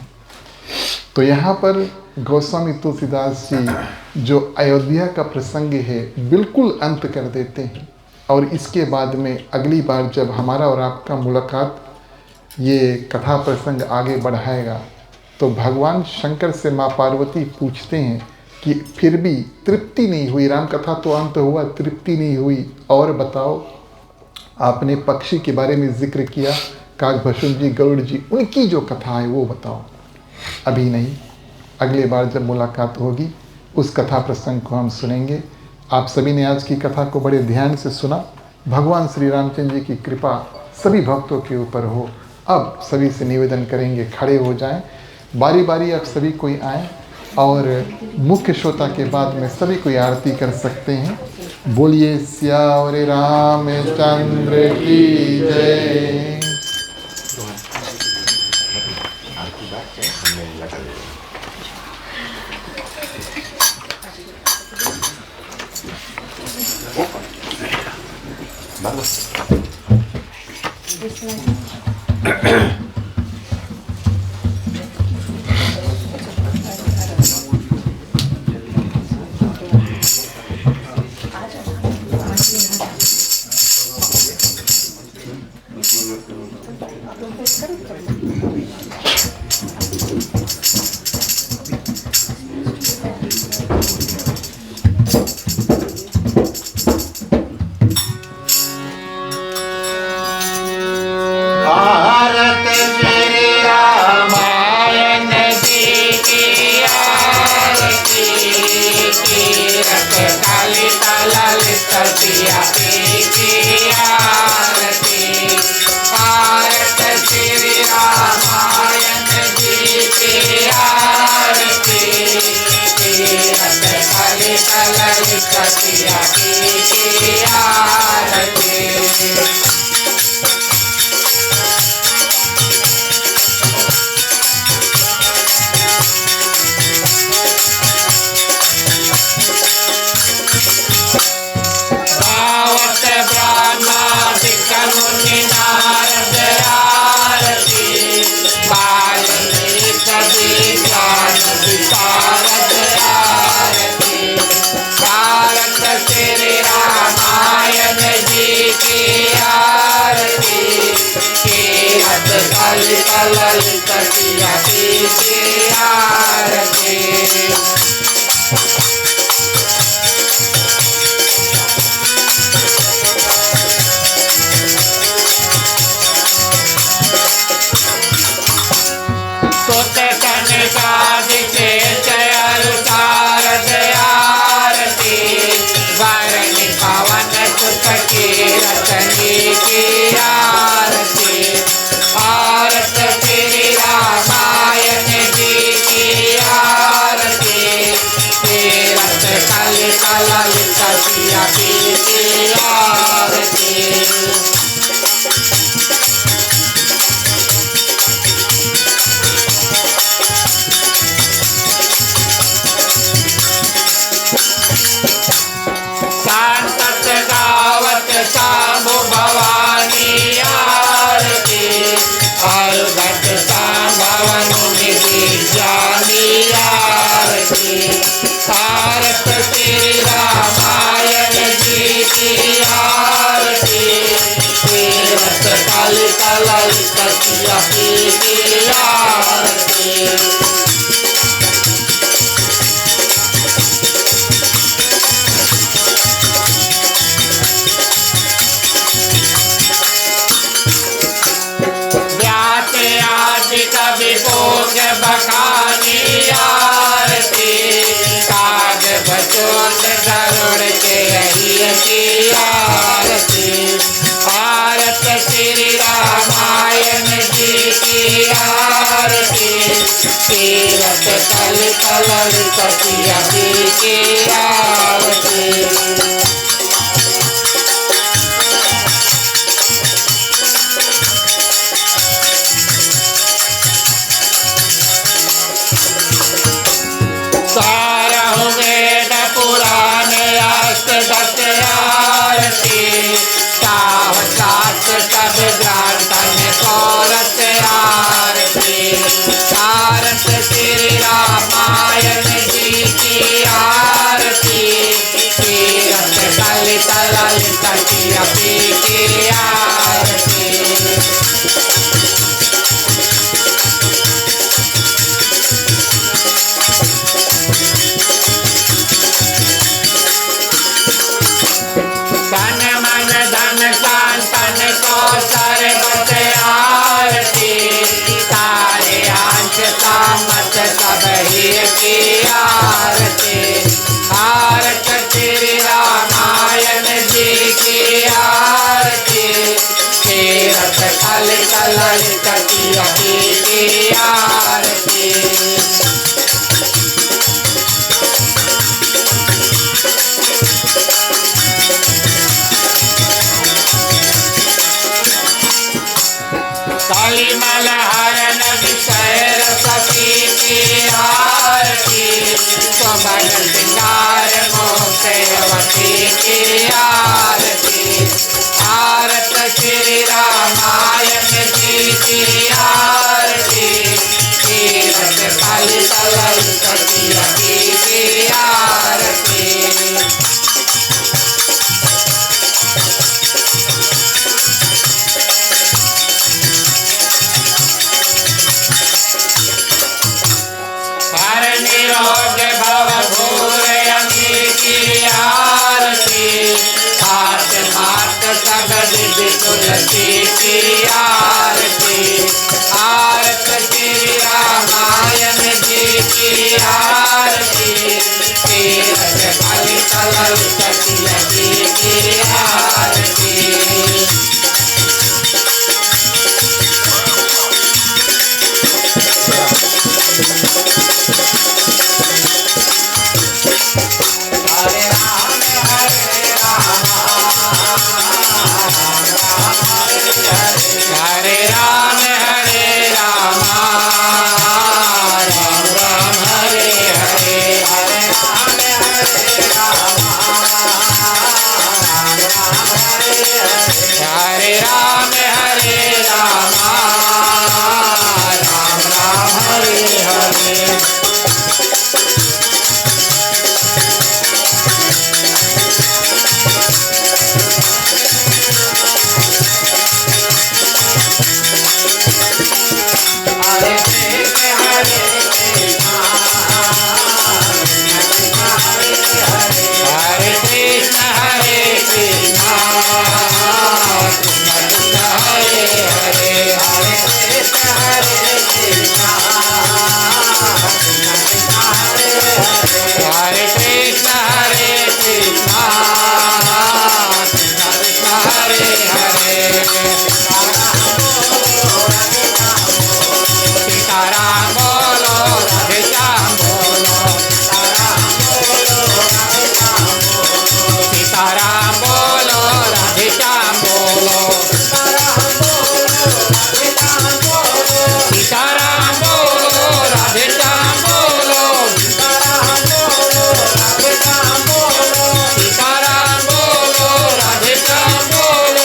S1: तो यहाँ पर गोस्वामी तुलसीदास जी जो अयोध्या का प्रसंग है बिल्कुल अंत कर देते हैं, और इसके बाद में अगली बार जब हमारा और आपका मुलाकात ये कथा प्रसंग आगे बढ़ाएगा तो भगवान शंकर से माँ पार्वती पूछते हैं कि फिर भी तृप्ति नहीं हुई, राम कथा तो अंत हुआ, तृप्ति नहीं हुई, और बताओ। आपने पक्षी के बारे में जिक्र किया, काकभशुन जी, गरुड़ जी, उनकी जो कथा है वो बताओ। अभी नहीं, अगले बार जब मुलाकात होगी उस कथा प्रसंग को हम सुनेंगे। आप सभी ने आज की कथा को बड़े ध्यान से सुना। भगवान श्री रामचंद्र जी की कृपा सभी भक्तों के ऊपर हो। अब सभी से निवेदन करेंगे, खड़े हो जाएं, बारी बारी आप सभी कोई आएँ, और मुख्य श्रोता के बाद में सभी कोई आरती कर सकते हैं। बोलिए सियावर रामचंद्र की जय।
S2: भारत श्री रामायण जी की आरती, कीरत काली ललित सिया की आरती। भारत श्री रामायण जी की आरती, कीरत काली ललित सिया की आरती। ललित सिया की आरती। सोते कनिकादिके चयरुचार दयारती, वरनि पवन सुत की रतनी की आरती। भारत श्री रामायण जी की आरती, तीरथ कलि ललित सिया की आरती। संतत गावत सामु भवानी आरती, अलगत संभवन निधि आरती। भारत श्री रामायण जी की आरती, तीरथ कलि ललित सिया की आरती। कवि भोग बखानी आरती, काग बचोन गरुड़ के रही की आरती। भारत श्री रामायण जी की आरती, तीरथ कलि ललित सिया की आरती। भारत श्री कटिया पी की आरती। तन मन धन कान तन को सर्वत आरती। तारे आंच सामत सब ही की आरती। आरत श्री रामायण जी की आरती। तीरथ कल कलश कटिया की आरती। कालीमल हरण विषय सती की आरती। सुमन सिंगार मोक्षवती की आरती। आरत श्री रामायण जी की आरती। तीरथ कल कलश कटिया की आरती। निरोग भव भूर अमी की आरती। सात मात सब विधि तुलसी की आरती। आरत श्री रामायण जी की आरती। तीरथ कल कलश कटिया की आरती। हरे राम हरे राम हरे राम राम राम हरे हरे। हरे राम हरे राम राम हरे हरे। हरे राम हरे राम राम हरे हरे। हरे कृष्ण हरे कृष्ण हरे कृष्ण हरे कृष्ण कृष्ण हरे हरे। हरे कृष्ण हरे कृष्ण हरे कृष्ण हरे कृष्ण कृष्ण हरे हरे। सीताराम बोलो राधे श्याम बोलो। सीताराम बोलो राधे श्याम बोलो। सीताराम बोलो राधे श्याम बोलो। सीताराम बोलो राधे श्याम बोलो।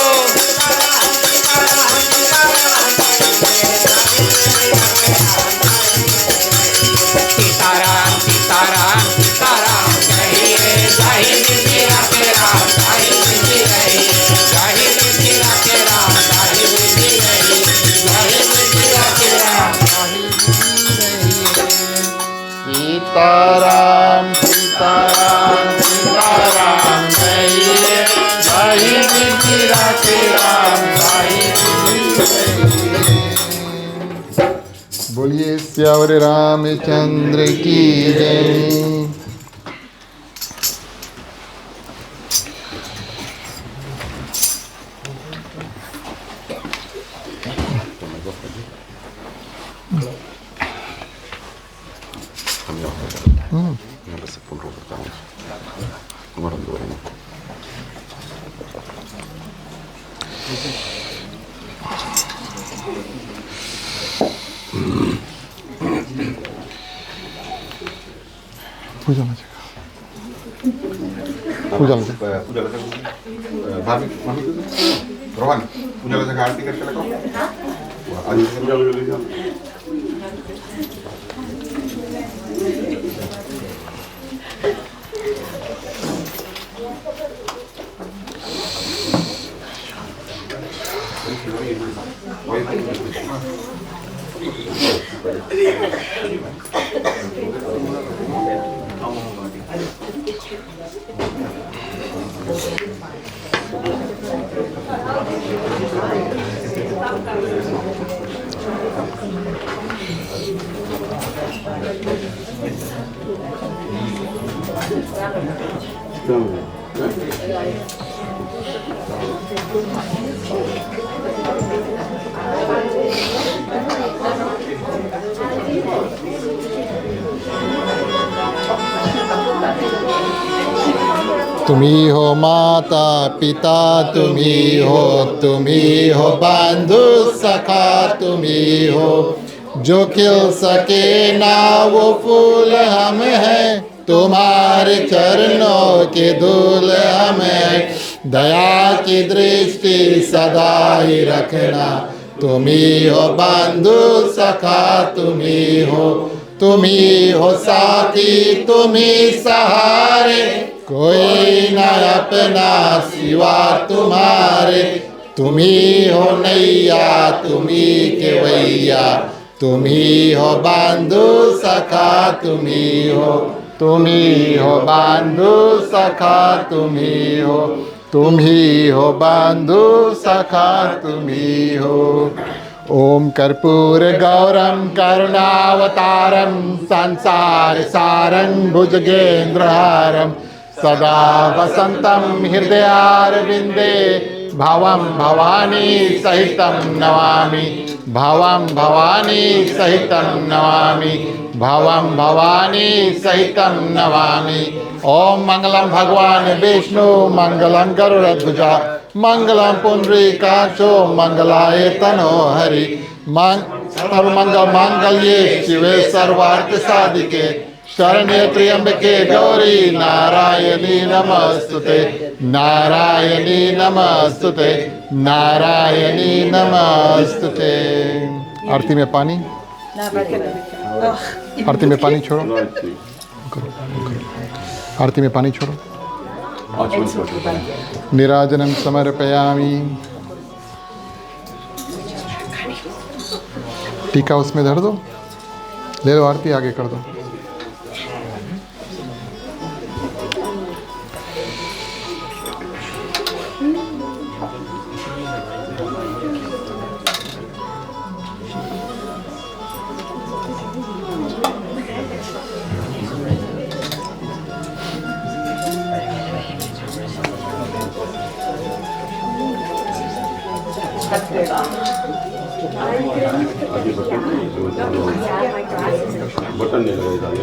S2: सीताराम सीताराम सीताराम कहिए। जाहि विधिया के राम जाहि विधि रही। जाहि विधिया के राम जाहि विधि रही। जाहि विधिया के राम जाहि विधि रही। सीताराम सीताराम सीताराम कहिए। जाहि विधिया के राम जाहि विधि रही।
S1: बोलिए श्यावर रामचंद्र की जय। पूजा में पूजा में
S3: भाभी रोहन पूजा जगह आरती करके लगाओ।
S1: तुम्ही हो माता पिता, तुम्ही हो बंधु सखा, तुम्ही हो जो खिल सके ना वो फूल हम हैं, तुम्हारे चरणों के धूल हम हैं। दया की दृष्टि सदा ही रखना, तुम्ही हो बंधु सखा, तुम्ही हो साथी, तुम्ही सहारे, कोई न अपना सिवा तुम्हारे। तुम्ही हो नैया, तुम्ही केवैया, तुम्ही हो बंधु सखा, तुम्ही हो बंधु सखा, तुम्ही हो बंधु सखा, तुम्ही हो। ओम कर्पूर गौरम करुणावतारम संसार सारं भुजगेन्द्रहारं सदा वसंतं हृदयारविंदे भवं भवानी सहितं नमामि, भवं भवानी सहितं नमामि, भवं भवानी सहितं नमामि। ओम मंगलम भगवान विष्णु, मंगलम गरुड़ध्वजा, मंगलम पुंडरीकाक्षो, मंगलाय तनो हरि। सर्वमंगल मांगल्ये शिवे सर्वार्थ साधिके, शरण्ये त्र्यंबके गौरी नारायणी नमस्तुते, नारायणी नमस्तुते, नारायणी नमस्तुते। आरती में पानी, आरती में पानी छोड़ो, आरती में पानी छोड़ो। निराजनम समर्पयामि। टीका उसमें धर दो, ले लो, आरती आगे कर दो।
S3: बटन नहीं लगाई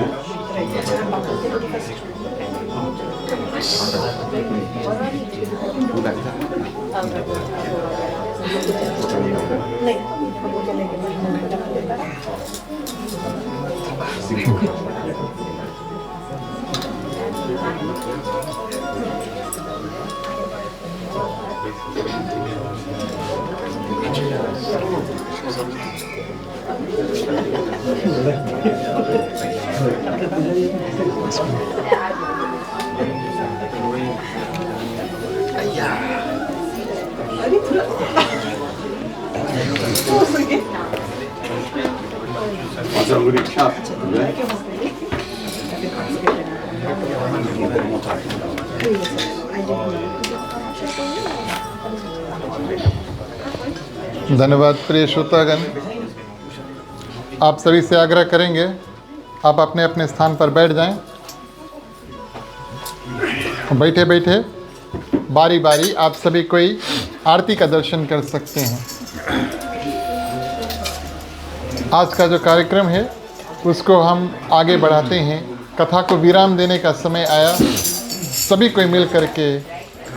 S1: धन्यवाद प्रिय श्रोतागण। आप सभी से आग्रह करेंगे आप अपने अपने स्थान पर बैठ जाएं। बैठे बैठे बारी बारी आप सभी कोई आरती का दर्शन कर सकते हैं। आज का जो कार्यक्रम है उसको हम आगे बढ़ाते हैं। कथा को विराम देने का समय आया, सभी कोई मिल करके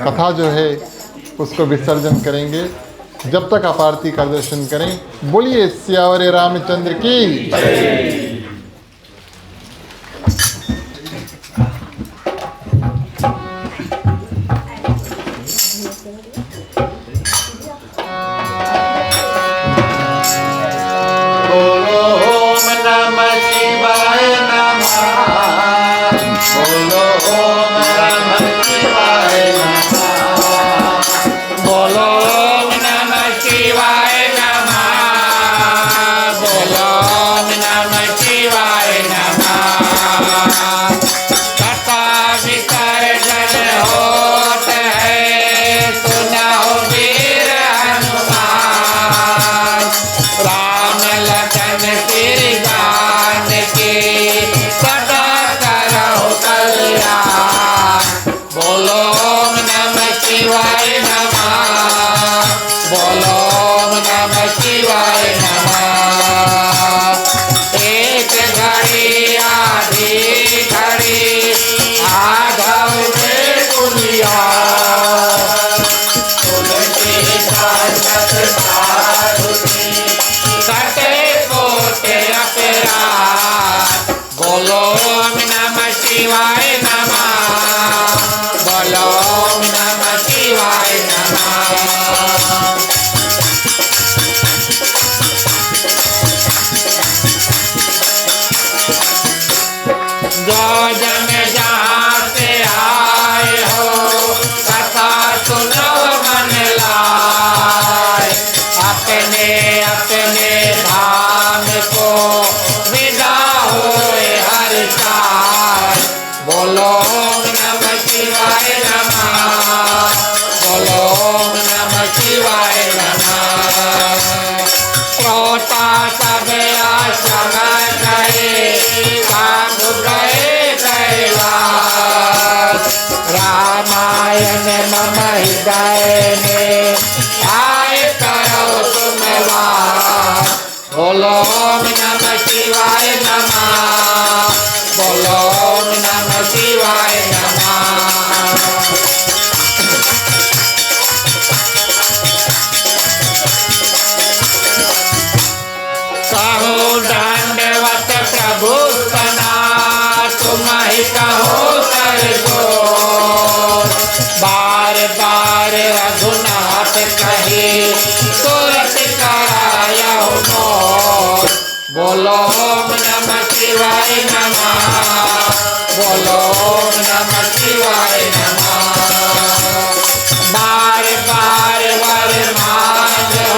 S1: कथा जो है उसको विसर्जन करेंगे। जब तक आप आरती का दर्शन करें, बोलिए सियावर रामचंद्र की।
S2: शिवाय नमः। बोलो ओम नमः शिवाय नमः। श्रोता सब आश्रम गए, साधु गए कैलाश। रामायण मम हृदय में आए करो तुम वास। बोलो ओम नमः शिवाय नमः। बोलो ओम नमः शिवाय नमः। कहो दंडवत प्रभु सना, तुम ही कहो कर दो। बार बार रघुनाथ कहे, तुरंत कराया मोर। बोलो ओम नमः शिवाय नमः। बोलो ओम नमः शिवाय नमः। बार बार वर मांगो,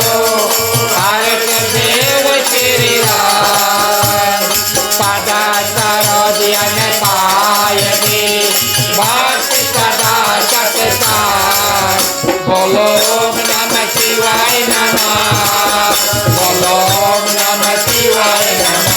S2: भारत देव श्री राम। सदा सरोजन पायने, भक्त सदा सतसार। बोलो ओम नमः शिवाय नमः। बोलो ओम नमः शिवाय नमः।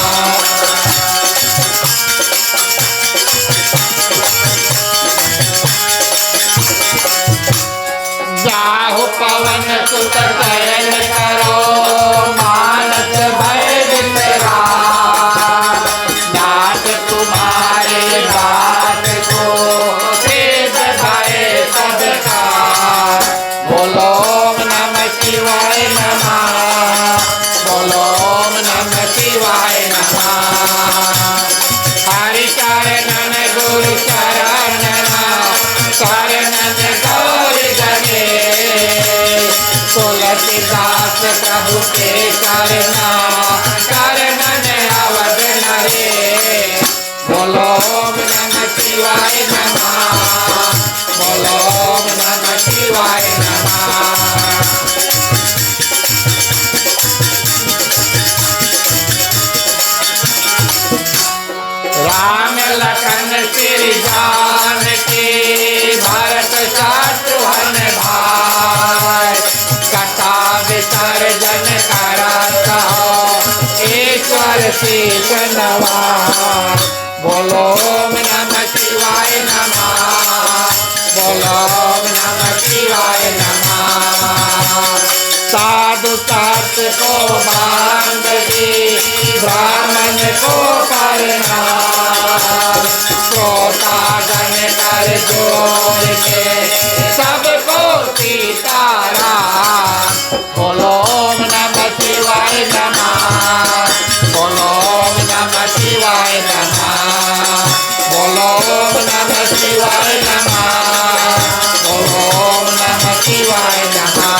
S2: जाहु पवन सुत शयन करो, मानस भय वितराग। नाथ तुम्हारे दास को, भेद भय सबका। बोलो ओम नमः शिवाय नमः। बोलो ओम नमः शिवाय नमः। हरि शरणन गुरु शरणन, शरणन गौर गणेश। तुलसीदास प्रभु के शरणा, शरणन अवध नरेश। बोलो ओम नमः शिवाय नमः। बोलो ओम नमः शिवाय नमः। राम लखन श्री जानकी, भरत शत्रुघ्न भाई। कथा विसर्जन करत हो, ईश्वर शीश नवाय। बोलो ओम नमः शिवाय नमः। बोलो ओम नमः शिवाय नमः। साधु संत को बांध दी, ब्राह्मण को प्रणाम। श्रोतागण कर जोड़ के, सबको सीताराम। बोलो ओम नमः शिवाय नमः। बोलो ओम नमः शिवाय नमः। बोलो ओम नमः शिवाय नमः। बोलो ओम नमः शिवाय नमः।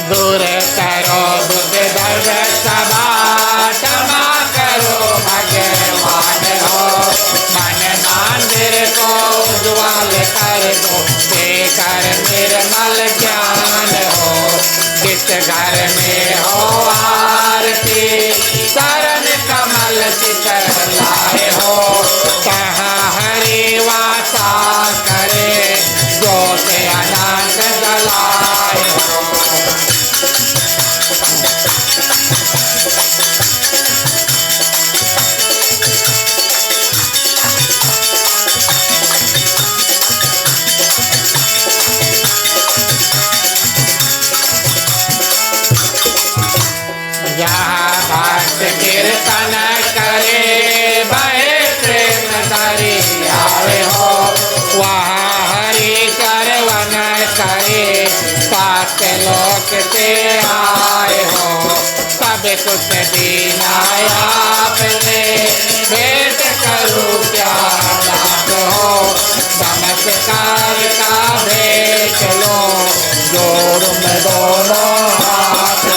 S2: दूर करो दुख दर्द सभा, क्षमा करो भगवान हो। मन मंदिर को उज्ज्वल कर दो, देकर निर्मल ज्ञान हो। जिस घर में हो आरती, शरण कमल शिखर लाए हो। कहाँ हरि वासा करे, ज्योत अनंत जलाए हो। जहाँ भक्त कीर्तन करे, बहे प्रेम दरियावे हो। वहाँ हरि चरवन करे, सात लोक से आए हो। सब कुछ दीना आपने, भेंट करूँ क्या दात हो। नमस्कार का भेंट लो, जोड़ में दोनों हाथ हो।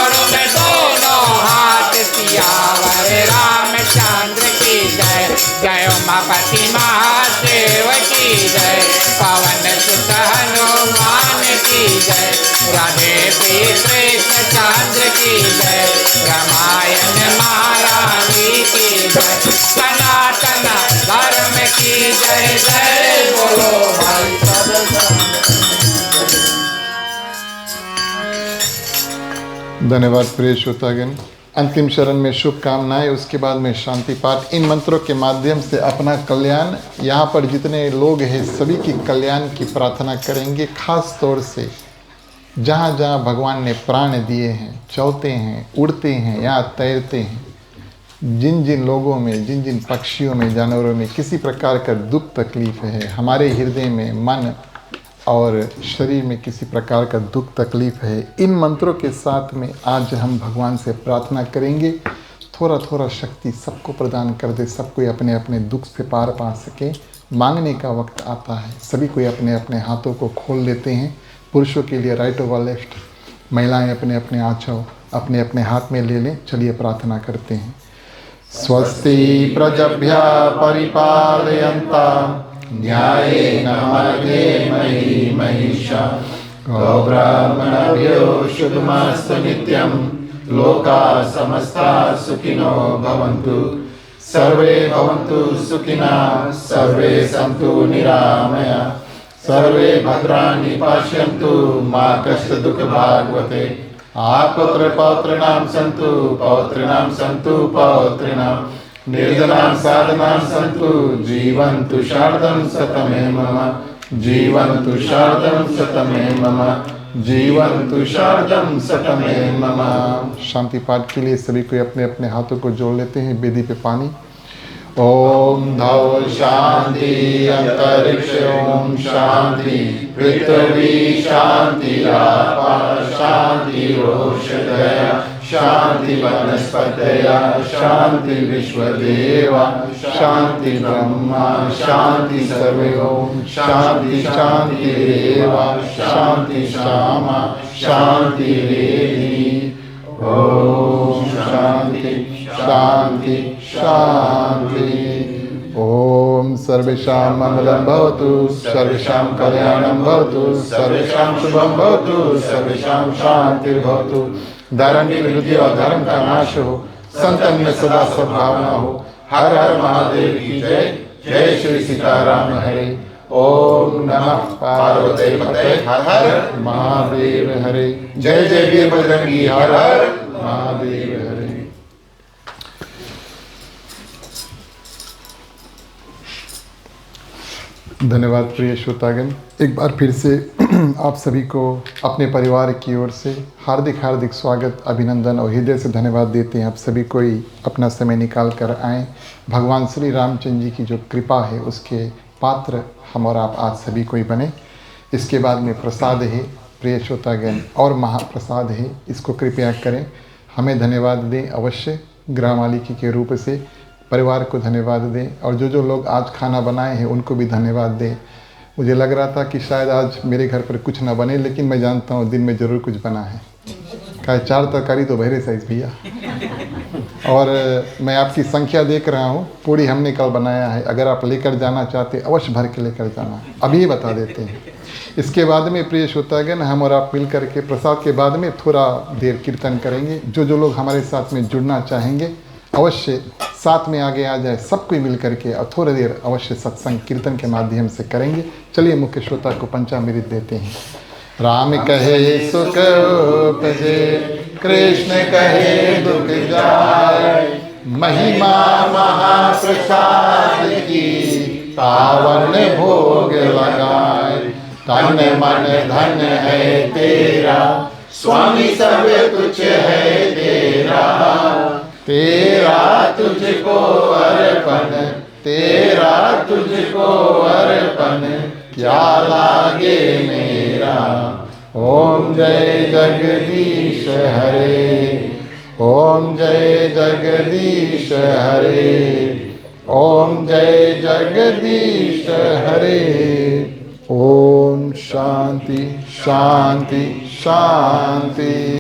S2: जोड़ों में दोनों हाथ सियावर रामचंद्र की जय। जय उमापति महादेव की जय। पवन सुत हनुमान की जय। राधे प्रिय कृष्ण चंद्र की जय। रामायण महारानी की जय। सनातन धर्म की जय। जय बोलो भाई सब।
S1: धन्यवाद प्रिय श्रोतागण। अंतिम चरण में शुभकामनाएं, उसके बाद में शांति पाठ। इन मंत्रों के माध्यम से अपना कल्याण, यहाँ पर जितने लोग हैं सभी की कल्याण की प्रार्थना करेंगे। खास तौर से जहाँ जहाँ भगवान ने प्राण दिए हैं, चलते हैं, उड़ते हैं या तैरते हैं, जिन जिन लोगों में, जिन जिन पक्षियों में, जानवरों में किसी प्रकार का दुख तकलीफ है, हमारे हृदय में, मन और शरीर में किसी प्रकार का दुख तकलीफ है, इन मंत्रों के साथ में आज हम भगवान से प्रार्थना करेंगे। थोड़ा थोड़ा शक्ति सबको प्रदान कर दे, सब कोई अपने अपने दुख से पार पा सके। मांगने का वक्त आता है, सभी कोई अपने अपने हाथों को खोल लेते हैं। पुरुषों के लिए राइट ओवर लेफ्ट, महिलाएं अपने अपने आँचों अपने अपने हाथ में ले लें। चलिए प्रार्थना करते हैं। स्वस्ति प्रजभ्यः परिपालयन्ताम् न्यायेन मार्गेण मयि महिषा गोब्राह्मणेभ्यो शुभमस्तु नित्यं। लोकाः समस्ताः सुखिनो भवन्तु। सर्वे भवन्तु सुखिनः, सर्वे सन्तु निरामयाः, सर्वे भद्राणि पश्यन्तु, मा कश्चित् दुःखभाग् भवेत्। पुत्र पौत्रिणां सन्तु, पौत्रिणां सन्तु पौत्रिणां, निर्धनां साधनां सन्तु, जीवन्तु शारदं शतमे मम, जीवन्तु शारदं शतमे मम, जीवन्तु शारदं शतमे मम। शांति पाठ के लिए सभी को अपने अपने हाथों को जोड़ लेते हैं। वेदी पे पानी। ओम धौ शांति अंतरिक्ष ओम शांति, पृथ्वी शांति, आपः शांति, औषधयः शांति, वनस्पतयः शांति, विश्वदेवा शांति, ब्रह्मा शांति, सर्वे ओम शांति शांतिरेव शांति, श्यामा शांति रेधि। ओम शांति शांति शांति। ओम सर्वेषां मंगलं भवतु, सर्वेषां कल्याणं भवतु, सर्वेषां शुभं भवतु, सर्वेषां शांतिर्भवतु। धर्म की वृद्धि और धर्म का नाश हो, संतन में सदा सद्भावना हो। हर हर महादेव की जय। जय श्री सीताराम हरे। ओम नमः पार्वती पते, हर हर महादेव हरे। जय जय वीर बजरंगी, हर हर महादेव हरे। धन्यवाद प्रिय श्रोतागण। एक बार फिर से आप सभी को अपने परिवार की ओर से हार्दिक हार्दिक स्वागत, अभिनंदन और हृदय से धन्यवाद देते हैं। आप सभी कोई अपना समय निकाल कर आएँ। भगवान श्री रामचंद्र जी की जो कृपा है उसके पात्र हम और आप आज सभी कोई बने। इसके बाद में प्रसाद है प्रिय श्रोतागण, और महाप्रसाद है, इसको कृपया करें। हमें धन्यवाद दें अवश्य, गृह मालिकी के रूप से परिवार को धन्यवाद दें, और जो लोग आज खाना बनाए हैं उनको भी धन्यवाद दें। मुझे लग रहा था कि शायद आज मेरे घर पर कुछ ना बने, लेकिन मैं जानता हूँ दिन में ज़रूर कुछ बना है। क्या 4 तरकारी तो बहरे साइज भैया। और मैं आपकी संख्या देख रहा हूँ, पूरी हमने कल बनाया है। अगर आप लेकर जाना चाहते अवश्य भर के लेकर जाना, अभी बता देते हैं। इसके बाद में प्रिय श्रोतागण, हम और आप मिल करके प्रसाद के बाद में थोड़ा देर कीर्तन करेंगे। जो लोग हमारे साथ में जुड़ना चाहेंगे अवश्य साथ में आगे आ जाए, सब कोई मिल करके और थोड़ी देर अवश्य सत्संग कीर्तन के माध्यम से करेंगे। चलिए मुख्य श्रोता को पंचामृत देते हैं। राम कहे सुख उपजे, कृष्ण कहे दुख जाए, महिमा महाप्रसाद की पावन भोग लगाए। तन मन धन है तेरा, स्वामी सब कुछ है तेरा, तेरा तुझको अर्पण, तेरा तुझको अर्पण, क्या लागे मेरा। ओम जय जगदीश हरे, ओम जय जगदीश हरे, ओम जय जगदीश हरे। ओम शांति शांति शांति।